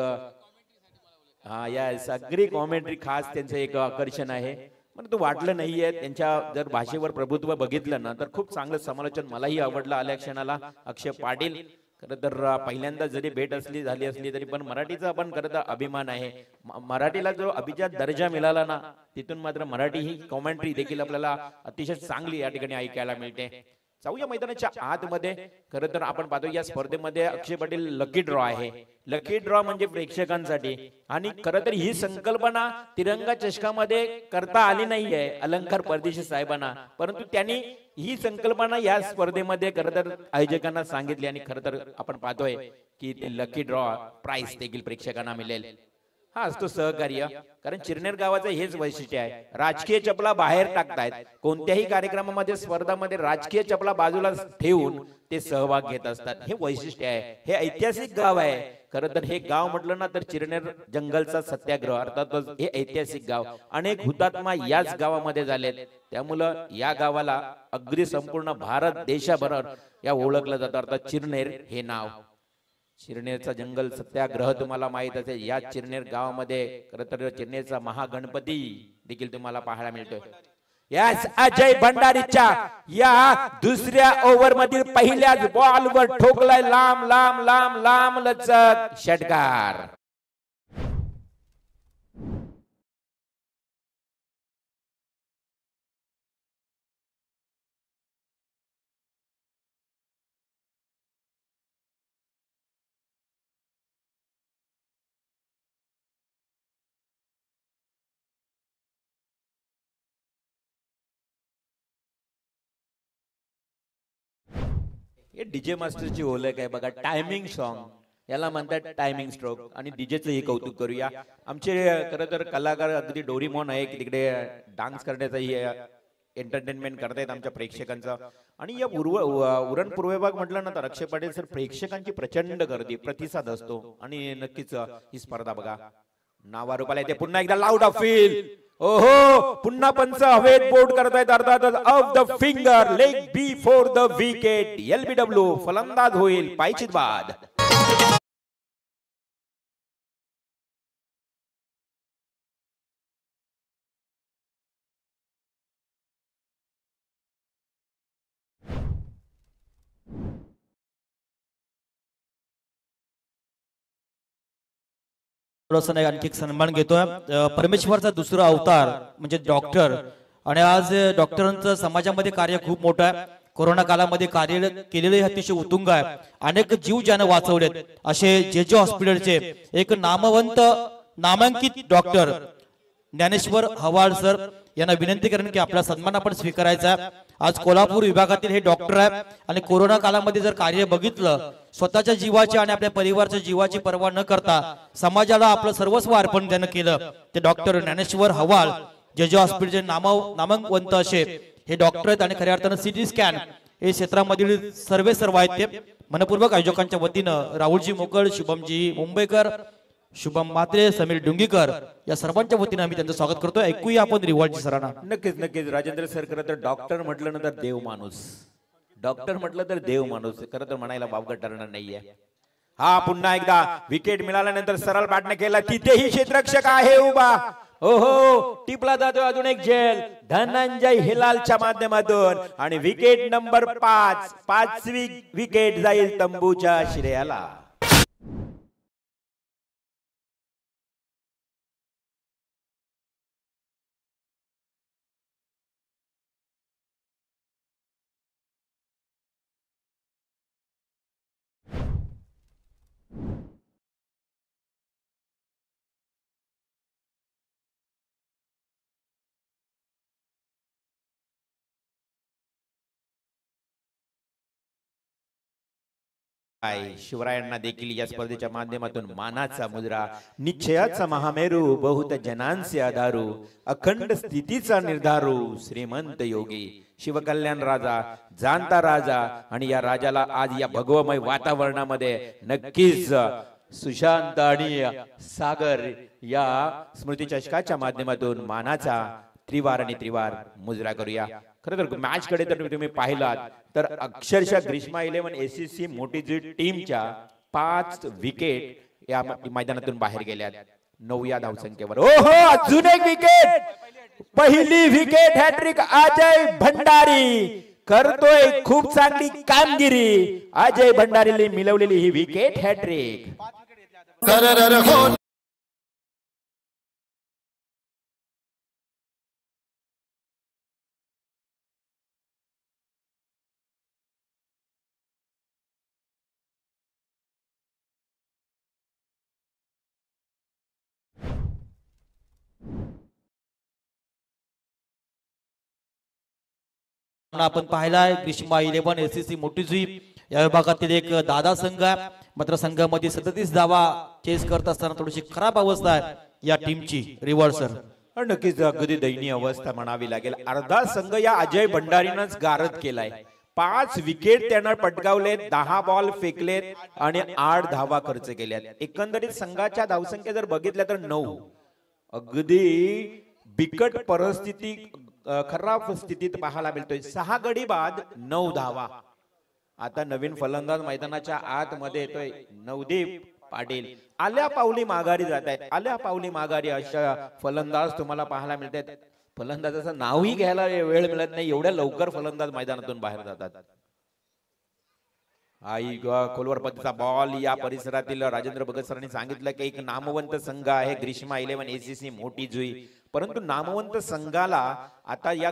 S7: यस अग्री कॉमेंट्री खास त्यांचं एक आकर्षण आहे. परंतु वाटलं नाहीये त्यांच्या जर भाषेवर प्रभुत्व बघितलं ना तर खूप चांगलं समालोचन मलाही आवडलं आल्या क्षणाला. अक्षय पाटील खरं तर पहिल्यांदा जरी भेट झाली असली तरी पण मराठीचा आपण खरं तर अभिमान आहे. मराठीला जो अभिजात दर्जा मिळाला ना तिथून मात्र मराठी ही कॉमेंट्री देखील आपल्याला अतिशय चांगली या ठिकाणी ऐकायला मिळते. जाऊया मैदानाच्या आतमध्ये. खरं तर आपण पाहतो या स्पर्धेमध्ये अक्षय पाटील लकी ड्रॉ आहे. लकी ड्रॉ म्हणजे प्रेक्षकांसाठी आणि खरं तर ही संकल्पना तिरंगा चषकामध्ये करता आली नाहीये अलंकार परदेशी साहेबांना, परंतु त्यांनी ही संकल्पना या स्पर्धेमध्ये खरं तर आयोजकांना सांगितली आणि खरं तर आपण पाहतोय की ते लकी ड्रॉ प्राइस देखील प्रेक्षकांना मिळेल. हा असतो सहकार्य. कारण चिरनेर गावाचं हेच वैशिष्ट्य आहे. राजकीय चपला बाहेर टाकतायत. कोणत्याही कार्यक्रमामध्ये स्पर्धामध्ये राजकीय चपला बाजूला ठेवून ते सहभाग घेत असतात. हे वैशिष्ट्य आहे. हे ऐतिहासिक गाव आहे. खरं तर हे गाव म्हटलं ना तर चिरनेर जंगलचा सत्याग्रह अर्थातच हे ऐतिहासिक गाव. अनेक हुतात्मा याच गावामध्ये झालेत. त्यामुळं या गावाला अगदी संपूर्ण भारत देशाभरात या ओळखलं जातं. अर्थात चिरनेर हे नाव. चिरनेरचा जंगल सत्याग्रह तुम्हाला माहित असेल. या चिरनेर गावामध्ये खरं तर चिरनेरचा महागणपती देखील तुम्हाला पाहायला मिळतोय. यास अजय भंडारीच्या या दुसऱ्या ओव्हर मधील पहिल्याच बॉलवर ठोकलाय लांब लांब लांब लांब लचक षटकार. हे डीजे मास्टरची ओळख आहे बघा. टायमिंग सॉन्ग याला म्हणतात टायमिंग स्ट्रोक. आणि डीजेचं हे कौतुक करूया. आमचे खरं तर कलाकार अगदी डोरीमॉन आहे की तिकडे डान्स करण्याचाही एंटरटेनमेंट करतायत आमच्या प्रेक्षकांचा. आणि या उरण पूर्व विभाग म्हटलं ना तर अक्षय पाटील सर प्रेक्षकांची प्रचंड गर्दी प्रतिसाद असतो. आणि नक्कीच ही स्पर्धा बघा नावारूपाला येते. पुन्हा एकदा लाऊड ऑफ फील. ओहो पुन्हा पंच हवेत बोर्ड करतायत. अर्थातच off the finger leg before the wicket. LBW फलंदाज होईल पायचीत बाद.
S2: आणखी एक सन्मान घेतोय. परमेश्वरचा दुसरा अवतार म्हणजे डॉक्टर. आणि आज डॉक्टरांचं समाजामध्ये कार्य खूप मोठं आहे. कोरोना काळामध्ये कार्य केलेले अतिशय उत्तुंग आहे. अनेक जीव ज्यानं वाचवलेत असे जे हॉस्पिटलचे एक नामवंत नामांकित डॉक्टर ज्ञानेश्वर हवाळ सर यांना विनंती करेन की आपला सन्मान आपण स्वीकारायचा आहे। आज कोल्हापूर विभागातील हे डॉक्टर आहे आणि कोरोना काळामध्ये जर कार्य बघितलं, स्वतःच्या जीवाची आणि आपल्या परिवाराच्या जीवाची पर्वा न करता समाजाला आपलं सर्वस्व अर्पण त्यानं केलं ते डॉक्टर ज्ञानेश्वर हवाल, जे हॉस्पिटलचे नामवंत असे हे डॉक्टर आहेत आणि खऱ्या अर्थानं सिटी स्कॅन हे क्षेत्रामधील सर्व आहेत ते। मनपूर्वक आयोजकांच्या वतीनं राहुलजी मोकळ, शुभमजी मुंबईकर, शुभम मात्रे, समीर डुंगीकर या सर्वांच्या वतीनं आम्ही त्यांचं स्वागत करतो। ऐकूया आपण रिवॉर्डची सरांना।
S7: नक्कीच नक्कीच राजेंद्र सर, खरं तर डॉक्टर म्हटलं ना तर देव माणूस, डॉक्टर म्हटलं तर देव माणूस, खरं तर म्हणायला वावगं ठरणार नाहीये। हा पुन्हा एकदा विकेट मिळाल्यानंतर सरळ पाठनं केला, तिथेही क्षेत्ररक्षक आहे उभा, ओहो टिपला जातो अजून एक झेल धनंजय हिलालच्या माध्यमातून आणि विकेट नंबर 5, 5वी विकेट जाईल तंबूच्या श्रेयाला। शिवरायांना देखील या स्पर्धेच्या माध्यमातून मानाचा मुद्रा, निश्चयाचा महामेरू, बहुत जनांचे आधारू, अखंड स्थितीचा निर्धारू, श्रीमंत योगी, शिवकल्याण राजा, जाणता राजा आणि या राजाला आज या भगवमय वातावरणामध्ये नक्कीच सुशांत आणि सागर या स्मृती चषकाच्या माध्यमातून मानाचा त्रिवार आणि त्रिवार मुजरा करूया। खरं तर मॅच कडे तर तुम्ही पाहिलात तर अक्षरशः ग्रीष्मा 11 एसीसी मोठीजी टीमच्या 5 विकेट या मैदानातून बाहेर गेल्यात 9 या धावसंख्येवर। ओहो अजून एक विकेट, पहिली विकेट हॅट्रिक अजय भंडारी करतोय खूप चांगली कामगिरी, अजय भंडारीने मिळवलेली ही विकेट हॅट्रिक।
S2: आपण पाहिलाय ग्रीष्मा 11 एसीसी मोठीजी या विभागातील एक दादा संघ आहे, मात्र संघामध्ये 37 धावा चेस करत असताना थोडीशी खराब अवस्था आहे या टीमची। रिवॉर्ड सर
S7: नक्कीच अगदी दयनीय अवस्था म्हणावी लागेल। अर्धा संघ या अजय भंडारीनंच गारद केलाय, 5 विकेट त्यानं पटकावलेत, 10 बॉल फेकलेत आणि 8 धावा खर्च केल्यात। एकंदरीत संघाच्या धावसंख्या जर बघितल्या तर 9, अगदी बिकट परिस्थिती, खराब स्थितीत पाहायला मिळतोय। 6 गडी बाद 9 धावा। आता नवीन फलंदाज मैदानाच्या आत मध्ये येतोय नवदीप पाटील, आल्या पावली माघारी जात आहेत, आल्या पावली माघारी अशा फलंदाज तुम्हाला पाहायला मिळतात। फलंदाजाचं नावही घ्यायला वेळ मिळत नाही, एवढ्या लवकर फलंदाज मैदानातून बाहेर जातात। आई खोलवर पद्धतीचा बॉल या परिसरातील राजेंद्र भगत सरांनी सांगितलं की एक नामवंत संघ आहे ग्रीष्मा 11 एसीसी मोठी जुई, परंतु नामवंत संघाला आता या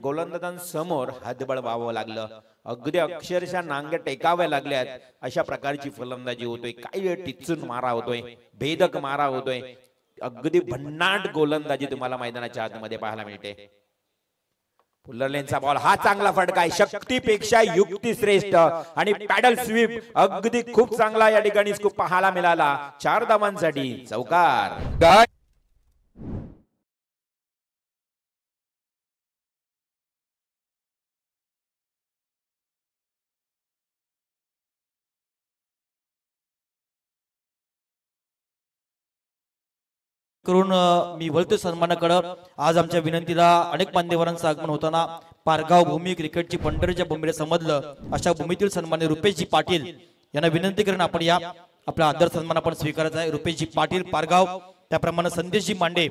S7: गोलंदाजांसमोर हातबळ व्हावं लागलं, अगदी अक्षरशः नांगे टेकाव्या लागल्यात अशा प्रकारची फलंदाजी होतोय। काही वेळ टिचून मारा होतोय, भेदक मारा होतोय, अगदी भन्नाट गोलंदाजी तुम्हाला मैदानाच्या आतमध्ये पाहायला मिळते। पुल्लरलेनचा बॉल हा चांगला फटका आहे, शक्तीपेक्षा युक्ती श्रेष्ठ आणि पॅडल स्वीप अगदी खूप चांगला या ठिकाणी स्कूप पाहायला मिळाला। 4 धावांसाठी चौकार।
S2: करून मी वळतो सन्मानाकडे। आज आमच्या विनंतीला अनेक मान्यवरांचं आगमन होताना पारगाव भूमी क्रिकेटची पंढरीच्या भूमीला समजलं अशा भूमीतील सन्मान्य रुपेशजी पाटील यांना विनंती करून आपण या आपला आदर सन्मान आपण स्वीकारायचा आहे। रुपेशजी पाटील पारगाव, त्याप्रमाणे संदेशजी मांडे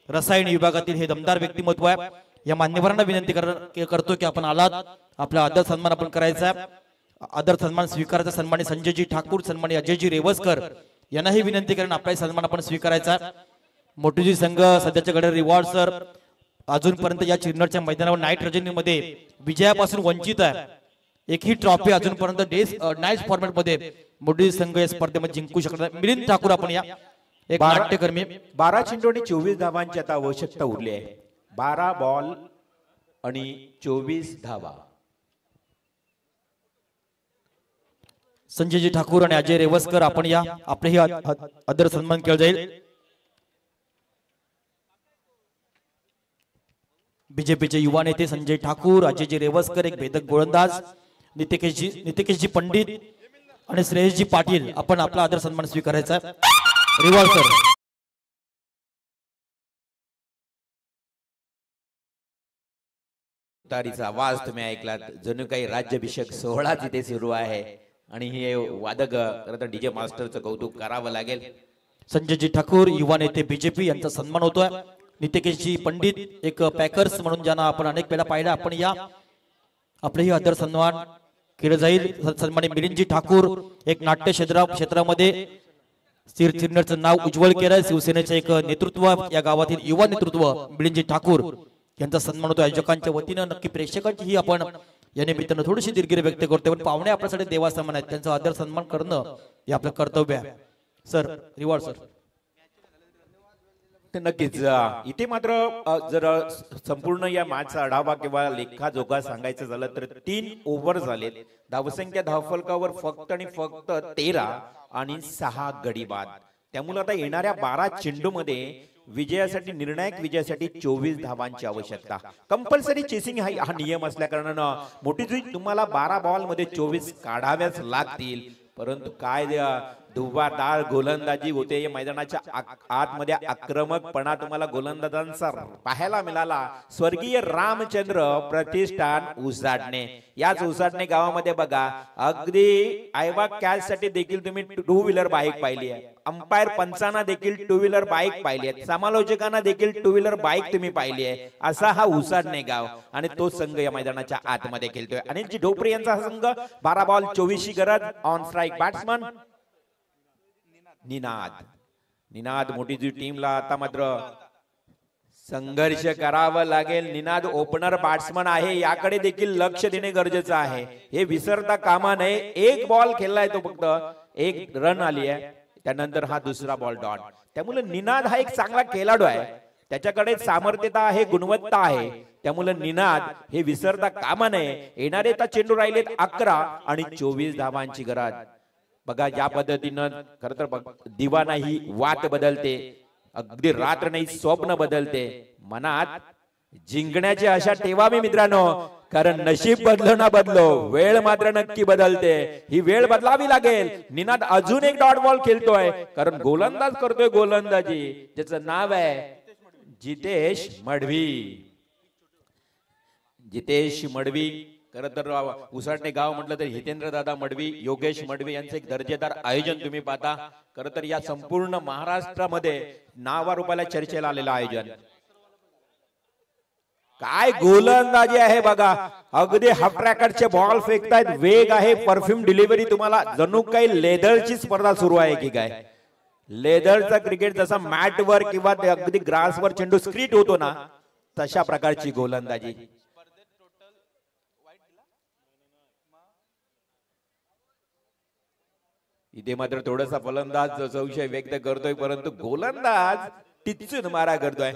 S2: रसायन विभागातील हे दमदार व्यक्तिमत्व आहे। या मान्यवरांना विनंती करतो की आपण आलात, आपला आदर सन्मान आपण करायचा आहे, आदर सन्मान स्वीकारायचा। सन्मान्य संजयजी ठाकूर, सन्मान्य अजयजी रेवसकर यांनाही विनंती करून आपला सन्मान आपण स्वीकारायचा आहे। मोठीजी संघ सध्याच्या घड्याळ रिवॉर्ड सर अजूनपर्यंत या चिरनरच्या मैदानावर नाईट रजनीमध्ये विजयापासून वंचित आहे। एकही ट्रॉफी अजूनपर्यंत नाईट फॉर्मॅट मध्ये मोठीजी संघ या स्पर्धेमध्ये जिंकू शकला नाही। मिलिंद ठाकूर आपण या एक नाट्यकर्मी।
S7: 12 चेंडू आणि 24 धावांची आता आवश्यकता उरली आहे। 12 बॉल आणि 24 धावा.
S2: संजयजी ठाकूर आणि अजय रेवसकर आपण या, आपलेही आदर सन्मान केला जाईल. बीजेपीचे युवा नेते संजय ठाकूर, अजयजी रेवसकर, एक भेदक गोलंदाज नितिकेशजी पंडित आणि श्रेयसजी पाटील, आपण आपला आदर सन्मान स्वीकारायचा आहे. Revolve sir.
S7: तुतारीचा आवाज तुम्ही ऐकलात. जणू काही राज्याभिषेक सोहळा तिथे सुरू आहे आणि हे वादक खरं तर डीजे मास्टरचं कौतुक करावं लागेल.
S2: संजयजी ठाकूर युवा नेते बीजेपी यांचा सन्मान होतोय. नितिकेशजी पंडित, एक पॅकर्स म्हणून ज्यांना आपण अनेक वेळा पाहिलं, आपण या, आपलेही आदर सन्मान केलं जाईल. सन्मानी मिलिंदजी ठाकूर, एक नाट्य क्षेत्रामध्ये सिरसिरनरचं नाव उज्ज्वल केलंय. शिवसेनेचे एक नेतृत्व, या गावातील युवा नेतृत्व मिलिंदजी ठाकूर यांचा सन्मान होतो आयोजकांच्या वतीनं. नक्की प्रेक्षकांचीही आपण या निमित्तानं थोडीशी दिलगिरी व्यक्त करतो, पण पाहुणे आपल्यासाठी देवासमान आहेत, त्यांचा आदर सन्मान करणं हे आपलं कर्तव्य आहे. Sir, reward sir.
S7: नक्कीच. इथे मात्र जर संपूर्ण या मॅचचा आढावा किंवा लेखाजोखा सांगायचं झालं तर 3 ओव्हर झालेत. धावसंख्या धावफलकावर फक्त आणि फक्त 13 आणि 6 गडी बाद. त्यामुळे आता येणाऱ्या 12 चेंडूमध्ये विजयासाठी, निर्णायक विजयासाठी 24 धावांची आवश्यकता. कंपल्सरी चेसिंग हा नियम असल्या कारणानं मोठी जुई तुम्हाला 12 बॉल मध्ये 24 काढाव्याच लागतील. परंतु काय धुवादार गोलंदाजी होते या मैदानाच्या आतमध्ये. आक्रमकपणा तुम्हाला गोलंदाजांचा पाहायला मिळाला. स्वर्गीय रामचंद्र प्रतिष्ठान उसाडणे, याच उसाडणे गावामध्ये बघा, अगदी आयवा कॅच साठी देखील तुम्ही 2 व्हीलर बाईक पाहिली आहे. अंपायर पंचांना देखील 2 व्हीलर बाईक पाहिली आहे. समालोचकांना देखील 2 व्हीलर बाईक तुम्ही पाहिली आहे. असा हा उसाडणे गाव आणि तो संघ या मैदानाच्या आतमध्ये खेळतोय. अनिलजी ढोपरे यांचा हा संघ. 12 बॉल 24 गरज. ऑन स्ट्राईक बॅट्समन निनाद मोठी जी टीमला आता मात्र संघर्ष करावं लागेल. निनाद ओपनर बॅट्समन आहे, याकडे देखील लक्ष देणे गरजेचं आहे. हे विसरता कामा नये. 1 बॉल खेळलाय तो, फक्त 1 रन आली आहे. त्यानंतर हा दुसरा बॉल डॉट. त्यामुळे निनाद हा एक चांगला खेळाडू आहे, त्याच्याकडे सामर्थ्यता आहे, गुणवत्ता आहे. त्यामुळे निनाद हे विसरता कामा नये. येणारे आता चेंडू राहिलेत 11 आणि 24 धावांची गरज. बघा ज्या पद्धतीनं खरं तर दिवा नाही वात बदलते, अगदी रात्र नाही स्वप्न बदलते. मनात जिंकण्याची आशा ठेवा मी मित्रांनो, कारण नशीब बदलो ना बदलो, वेळ मात्र नक्की बदलते. ही वेळ बदलावी लागेल. निनाद अजून एक डॉट बॉल खेळतोय, कारण गोलंदाज करतोय गोलंदाजी, ज्याचं नाव आहे जितेश मडवी. जितेश मडवी खरं तर उसाटणे गाव म्हटलं तर हितेंद्र दादा मडवी, योगेश मडवी यांचं एक दर्जेदार आयोजन तुम्ही पाहता. खरं तर या संपूर्ण महाराष्ट्रामध्ये नावारूपाला चर्चेला आलेलं आयोजन. काय गोलंदाजी आहे बघा, अगदी हाफ ट्रॅकरचे बॉल फेकतायत. वेग आहे, परफ्यूम डिलिव्हरी. तुम्हाला जणू काही लेदरची स्पर्धा सुरू आहे की काय. लेदरचा क्रिकेट जसा मॅटवर किंवा अगदी ग्रासवर चेंडू स्क्रीट होतो ना, तशा प्रकारची गोलंदाजी. इथे मात्र थोडासा फलंदाज संशय व्यक्त करतोय, परंतु गोलंदाज टिचून मारा करतोय.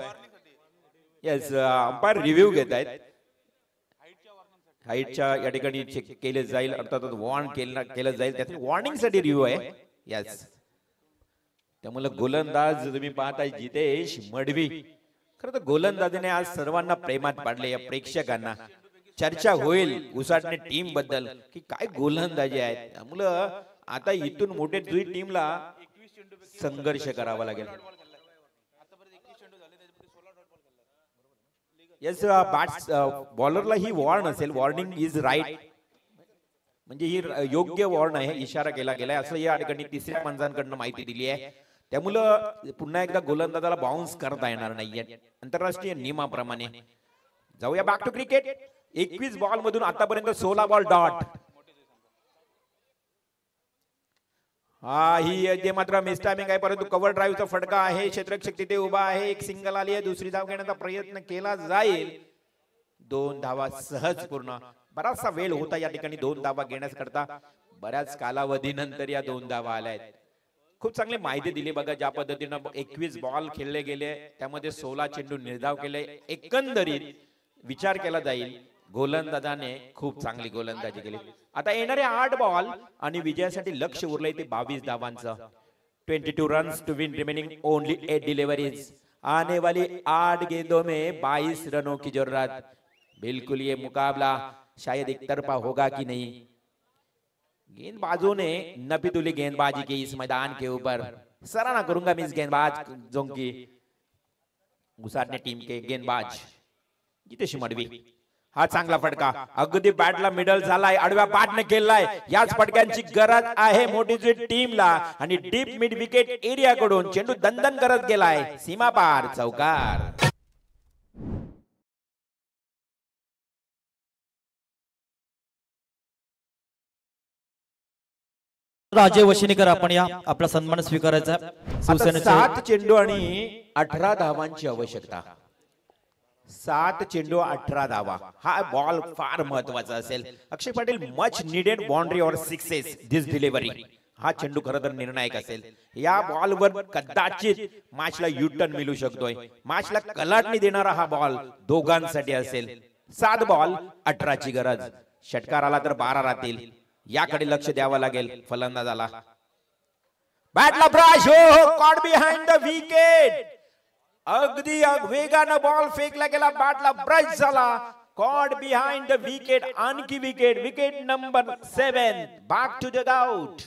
S7: येस, अंपायर रिव्ह्यू घेत आहेत. हाईटच्या या ठिकाणी चेक केले जाईल, अर्थात वॉर्न केलं जाईल, त्यासाठी वॉर्निंग साठी रिव्ह्यू आहे. येस, त्यामुळे गोलंदाज तुम्ही पाहताय जितेश मडवी. खरं तर गोलंदाजीने आज सर्वांना प्रेमात पाडले. या प्रेक्षकांना चर्चा होईल उसाटणे टीम बद्दल की काय गोलंदाजी आहे. त्यामुळं आता इथून मोठे दुई टीमला संघर्ष करावा लागेल. येस, बॉलरला ही वॉर्न असेल, वॉर्निंग इज राईट, म्हणजे ही योग्य वॉर्न आहे, इशारा केला गेलाय असं या ठिकाणी तिसऱ्या पंचांकडनं माहिती दिली आहे. त्यामुळं पुन्हा एकदा गोलंदाजाला बाउन्स करता येणार नाहीये आंतरराष्ट्रीय नियमाप्रमाणे. जाऊया बॅक टू क्रिकेट. 21 बॉल मधून आतापर्यंत 16 बॉल डॉट. हा, ही मात्र मिस टायमिंग आहे, परंतु कव्हर ड्राईव्हचा फटका आहे. क्षेत्ररक्षक तिथे उभा आहे. एक सिंगल आली आहे, दुसरी धाव घेण्याचा प्रयत्न केला जाईल. 2 धावा सहज पूर्ण. बराचसा वेळ होता या ठिकाणी 2 धावा घेण्याकरता. बऱ्याच कालावधीनंतर या 2 धावा आल्या आहेत. खूप चांगली माहिती दिली बघा ज्या पद्धतीनं 21 बॉल खेळले गेले त्यामध्ये 16 चेंडू निर्धाव केले. एकंदरीत विचार केला जाईल गोलंदाजाने खूप चांगली गोलंदाजी केली. आता येणारे 8 बॉल आणि विजयासाठी लक्ष उरलंय ते 22 धावांचं. 22 runs to win remaining only 8 deliveries. आने वाली 8 गेंदों में 22 रनों की जरूरत. बिल्कुल ये मुकाबला शायद एक तरफा होगा कि नहीं. गेंदबाजों ने नबीतुली गेंदबाजी की इस मैदान के ऊपर. सराहना करूंगा मैं इस गेंदबाजों की. गुसारने टीम के गेंदबाज जितेश मडवी. हा चांगला फटका अगदी बॅटला मिडल झालाय. आडव्या बॅटने केलाय. याच फटक्यांची गरज आहे मोठी टीमला. आणि डीप मिड विकेट एरिया कडून चेंडू दणदण करत गेलाय. सीमा पार चौकार.
S2: अजय वशिनीकर आपण या आपला सन्मान स्वीकारायचा.
S7: आता 7 चेंडू आणि 18 धावांची आवश्यकता. 7 चेंडू 18 धावा. हा बॉल फार महत्वाचा असेल. अक्षय पाटील मच नीडेड बाउंड्री और सिक्सेस दिस डिलिव्हरी. हा चेंडू खरं तर निर्णायक असेल. या बॉलवर कदाचित मॅचला युटर्न मिळू शकतोय. मॅचला कलाटणी देणारा हा बॉल दोघांसाठी असेल. 7 बॉल 18 ची गरज. षटकार आला तर 12 राहतील. याकडे लक्ष द्यावं लागेल फलंदाजाला. बॅटला ब्रश. हो कॉट बिहाइंड द विकेट. अगदी वेगानं बॉल फेकला गेला. बॅटला ब्रश झाला. Caught behind the wicket. आणखी wicket. Wicket number 7. Back to the hut.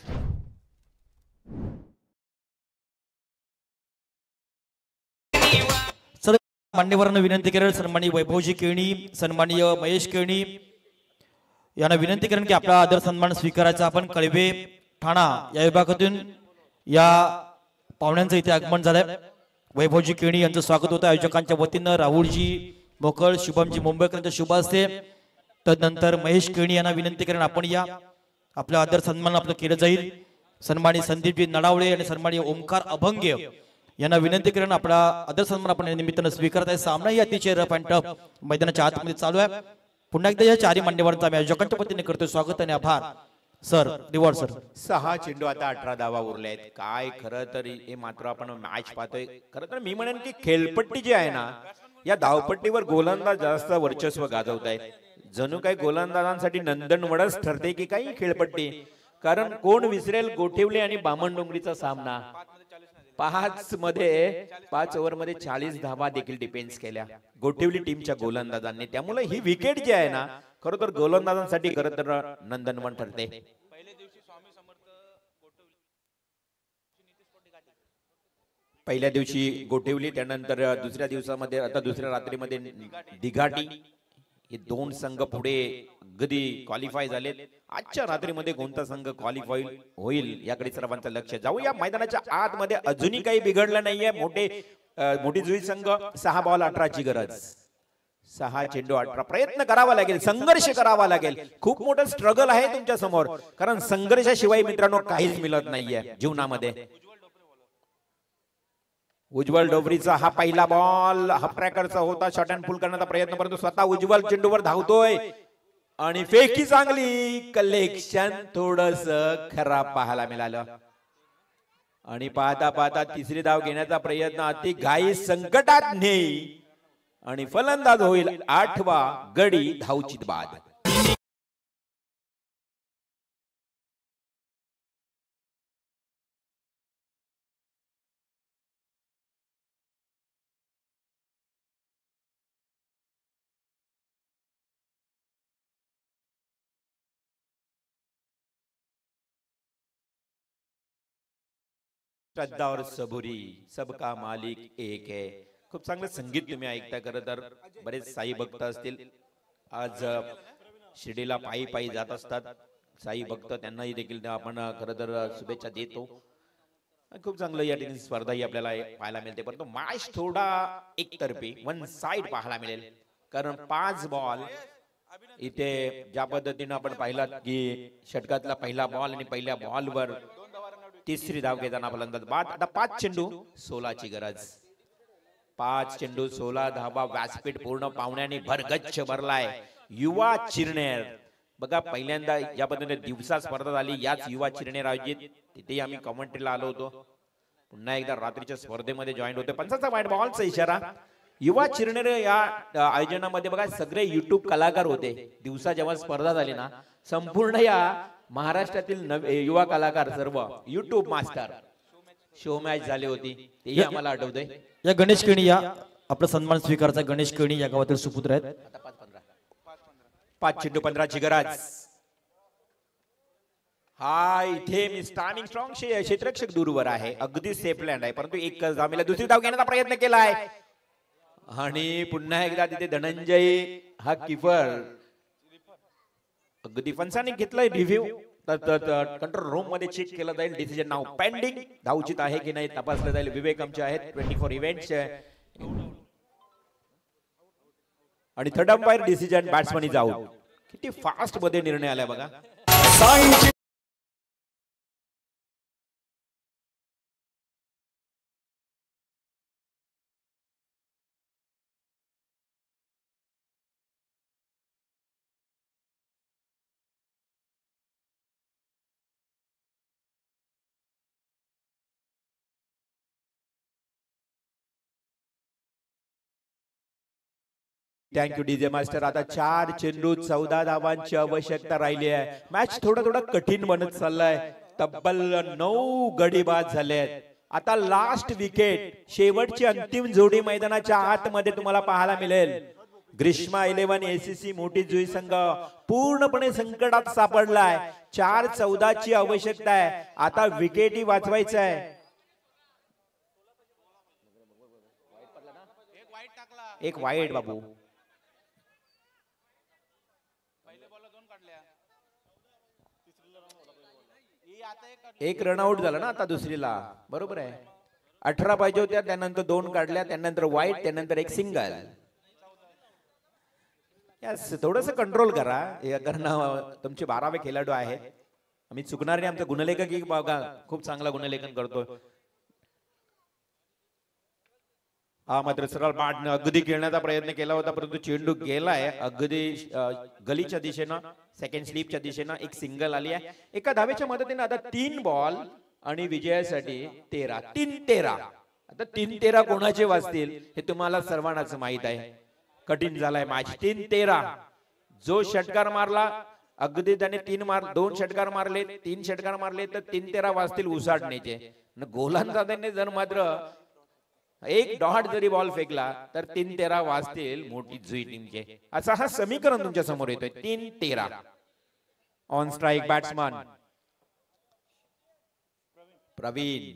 S2: Sir मान्यवरांना विनंती करेल सन्माननीय वैभवजी केळणी, सन्माननीय महेश केळणी यांना विनंती करेन की आपला आदर सन्मान स्वीकारायचा. आपण कळवे ठाणा या विभागातून या पाहुण्यांचं इथे आगमन झालंय. वैभवजी केळणी यांचं स्वागत होतं आयोजकांच्या वतीनं. राहुलजी मोकळ, शुभमजी मुंबईकरांच्या शुभ असते. तदनंतर महेश केळणी यांना विनंती करेन आपण या. आपला आदर सन्मान आपलं केलं जाईल. सन्माननीय संदीपजी नडावळे आणि सन्माननीय ओमकार अभंग्य यांना विनंती करेन आपला आदर सन्मान आपण या निमित्तानं स्वीकारत आहे. सामनाही अतिशय रफ अँड टफ मैदानाच्या आतमध्ये चालू आहे. पुन्हा एकदा या 4 मान्यवरांचा आम्ही आयोजकांच्या पद्धतीने करतोय स्वागत आणि आभार. Sir reward sir.
S7: 6 चेंडू आता 18 धावा उरले आहेत. काय खरं तर हे मात्र आपण मॅच पाहतोय. खरं तर मी म्हणेन की खेळपट्टी जी आहे ना या धावपट्टीवर गोलंदाज जास्त वर्चस्व गाजवत आहे. जणू काही गोलंदाजांसाठी नंदनवडच ठरते की काही खेळपट्टी. कारण कोण विसरेल गोठेवले आणि बामणडोंगरीचा सामना. 5 ओव्हरमध्ये 40 धावा देखील डिफेन्स केल्या गोठेवली टीमच्या गोलंदाजांनी. त्यामुळे ही विकेट जी आहे ना खरं तर गोलंदाजांसाठी खरं तर नंदनवन ठरते. पहिल्या दिवशी गोठेवली, त्यानंतर दुसऱ्या दिवसामध्ये आता दुसऱ्या रात्रीमध्ये दिघाटी. हे 2 संघ पुढे अगदी क्वालिफाय झाले. आजच्या रात्रीमध्ये कोणता संघ क्वालिफाय होईल याकडे सर्वांचं लक्ष जाऊ. या मैदानाच्या आतमध्ये अजूनही काही बिघडलं नाहीये. मोठी जुई संघ 6 बॉल 18 ची गरज. 6 चेंडू 18. प्रयत्न करावा लागेल, संघर्ष करावा लागेल. खूप मोठं स्ट्रगल आहे तुमच्या समोर. कारण संघर्षाशिवाय मित्रांनो काहीच मिळत नाहीये जीवनामध्ये. उज्ज्वल डोबरीचा हा पहिला बॉल हाफ ट्रॅकरचा होता. शॉर्ट अँड फुल करण्याचा प्रयत्न, परंतु स्वतः उज्ज्वल चेंडूवर धावतोय आणि फेकी चांगली. कलेक्शन थोडस खराब पाहायला मिळालं. आणि पाहता पाहता तिसरी धाव घेण्याचा प्रयत्न अति घाई संकटात नेई आणि फलंदाज होईल 8वा गडी धावचित बाद. श्रद्धा और सबुरी सबका मालिक एक है. खूप चांगलं संगीत तुम्ही ऐकता. खरं तर बरेच साई भक्त असतील आज शिर्डीला पायी पायी जात असतात. साई भक्त त्यांनाही देखील आपण खरं तर शुभेच्छा देतो. खूप चांगलं या ठिकाणी स्पर्धाही आपल्याला पाहायला मिळते. परंतु मॅच थोडा एकतर्फी वन साइड पाहायला मिळेल. कारण 5 बॉल इथे ज्या पद्धतीनं आपण पाहिलात की षटकातला पहिला बॉल आणि पहिल्या बॉलवर तिसरी धाव घेताना फलंदाज बाद. आता 5 चेंडू 16 ची गरज. 5 चेंडू 16 धावा. व्यासपीठ पूर्ण पाहुण्याने भरगच्छ भरलाय. युवा चिरनेर बघा पहिल्यांदा या पद्धतीने दिवसा स्पर्धा झाली याच युवा चिरनेर आयोजित, तिथेही आम्ही कमेंट्रीला आलो होतो. पुन्हा एकदा रात्रीच्या स्पर्धेमध्ये जॉईन होते. पंचाचा व्हाईट बॉलचा इशारा. युवा चिरनेर या आयोजनामध्ये बघा सगळे युट्यूब कलाकार होते. दिवसा जेव्हा स्पर्धा झाली ना, संपूर्ण या महाराष्ट्रातील युवा कलाकार सर्व युट्यूब मास्टर शो मॅच झाली होती, तेही आम्हाला आठवतंय.
S2: या गणेश केणी या आपला सन्मान स्वीकारचा गणेश केणी या गावातील सुपुत्र आहेत.
S7: 5 चेंडू 15 ची गरज. हा इथे मिस्टर स्ट्रॉंग क्षेत्ररक्षक दूरवर आहे, अगदी सेफ लँड आहे, परंतु एक धावेला दुसरी धाव घेण्याचा प्रयत्न केलाय आणि पुन्हा एकदा तिथे धनंजय हा कीपर अगदी फणसाने घेतलाय रिव्ह्यू. कंट्रोल रूम मध्ये चेक केलं जाईल. डिसिजन नाव पेंडिंग. धावचित आहे की नाही तपासलं जाईल. विवेक आमचे आहेत 24 इव्हेंट्स आणि third umpire decision batsman is out. किती फास्ट मध्ये निर्णय आलाय बघा. Thank you DJ master. आता 4 चेंडू 14 धावांची आवश्यकता राहिली आहे. मॅच थोडा कठीण बनत चाललाय. तब्बल 9 गडी बाद झालेत. आता लास्ट विकेट, शेवटची अंतिम जोडी मैदानाच्या आतमध्ये तुम्हाला पाहायला मिळेल. ग्रीष्मा 11 एसीसी मोठी जुई संघ पूर्णपणे संकटात सापडलाय. 4-14 ची आवश्यकता आहे. आता विकेटही वाचवायचं आहे. एक वाईट बाबू. एक रनआउट झाला ना आता दुसरीला, बरोबर आहे. 18 पाहिजे होत्या, त्यानंतर 2 काढल्या, त्यानंतर वाईट, त्यानंतर एक सिंगल. यस, थोडस कंट्रोल करा कारण तुमचे 12वे खेळाडू आहेत. आम्ही चुकणार नाही. आमचा गुणलेखक बघा खूप चांगला गुणलेखन करतो. हा मात्र सरळ बॅटने अगदी खेळण्याचा प्रयत्न केला होता, परंतु चेंडू गेलाय अगदी गलीच्या दिशेनं, सेकंड स्लिपच्या दिशेनं. एक सिंगल आली आहे. एका धावेच्या मदतीने आता 3 बॉल आणि विजयासाठी 13. 3-13. आता 3-13 कोणाचे वाजतील हे तुम्हाला सर्वांनाच माहित आहे. कठीण झालाय मॅच. 3-13. जो षटकार मारला अगदी त्याने 2 षटकार मारले, 3 षटकार मारले तर 3-13 वाजतील उसाटण्याचे. गोलंदाजाने जर मात्र एक डॉट जरी बॉल फेकला तर 3-13 वाजतील मोठी जुई टीमचे. असा हा समीकरण तुमच्या समोर येतोय. 3-13. On strike batsman Praveen.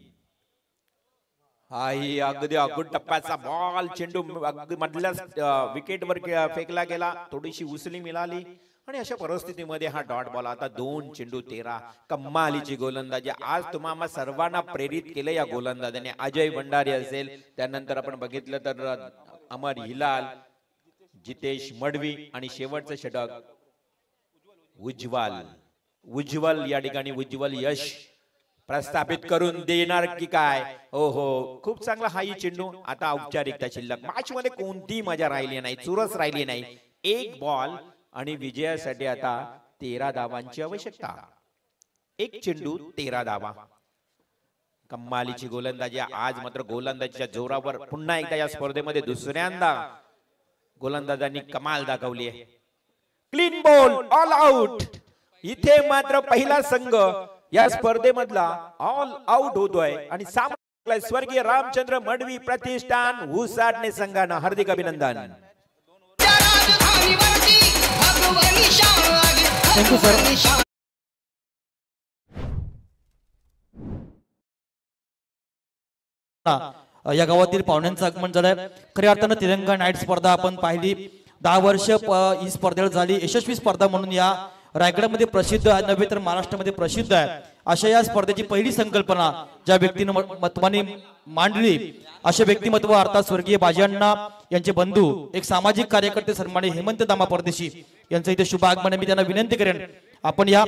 S7: हाही अगदी अगदी टप्प्याचा बॉल. चेंडू अगदी मधल्या विकेटवर फेकला गेला, थोडीशी उसली मिळाली आणि अशा परिस्थितीमध्ये हा डॉट बॉल. आता 2 चेंडू 13. कम्मालीची गोलंदाजी. आज तुम्हाला सर्वांना प्रेरित केलं या गोलंदाजाने. अजय भंडारी असेल, त्यानंतर आपण बघितलं तर अमर हिलाल, जितेश मडवी आणि शेवटचं षटक उज्ज्वल या ठिकाणी उज्ज्वल यश प्रस्थापित करून देणार की काय. हो खूप चांगला हाही चेंडू. आता औपचारिकता शिल्लक. मॅच मध्ये कोणतीही मजा राहिली नाही, चुरस राहिली नाही. 1 बॉल आणि विजयासाठी आता 13 धावांची आवश्यकता. 1 चेंडू 13 धावा. कम्मालीची गोलंदाजी. आज मात्र गोलंदाजीच्या जोरावर पुन्हा एकदा या स्पर्धेमध्ये दुसऱ्यांदा गोलंदाजांनी कमाल दाखवली आहे. Clean ball, all out. इथे मात्र पहिला संघ या स्पर्धेमधला ऑल आउट होतोय आणि सामना स्वर्गीय रामचंद्र मडवी प्रतिष्ठान उसाटणे संघानं. हार्दिक अभिनंदन.
S2: Thank you sir. या गावातील पाहुण्यांचं आगमन झालंय. खऱ्या अर्थानं तिरंगा नाईट स्पर्धा आपण पाहिली. 10 वर्ष ही स्पर्धेला झाली. यशस्वी स्पर्धा म्हणून या रायगडामध्ये प्रसिद्ध आहे, नव्हे तर महाराष्ट्रामध्ये प्रसिद्ध आहे. अशा या स्पर्धेची पहिली संकल्पना ज्या व्यक्तिमत्वाने मांडली, असे व्यक्तिमत्व अर्थात स्वर्गीय बाजीअण्णा यांचे बंधू, एक सामाजिक कार्यकर्ते सन्माननीय हेमंत दामा परदेशी यांचं इथे शुभ आगमन. मी त्यांना विनंती करेन आपण या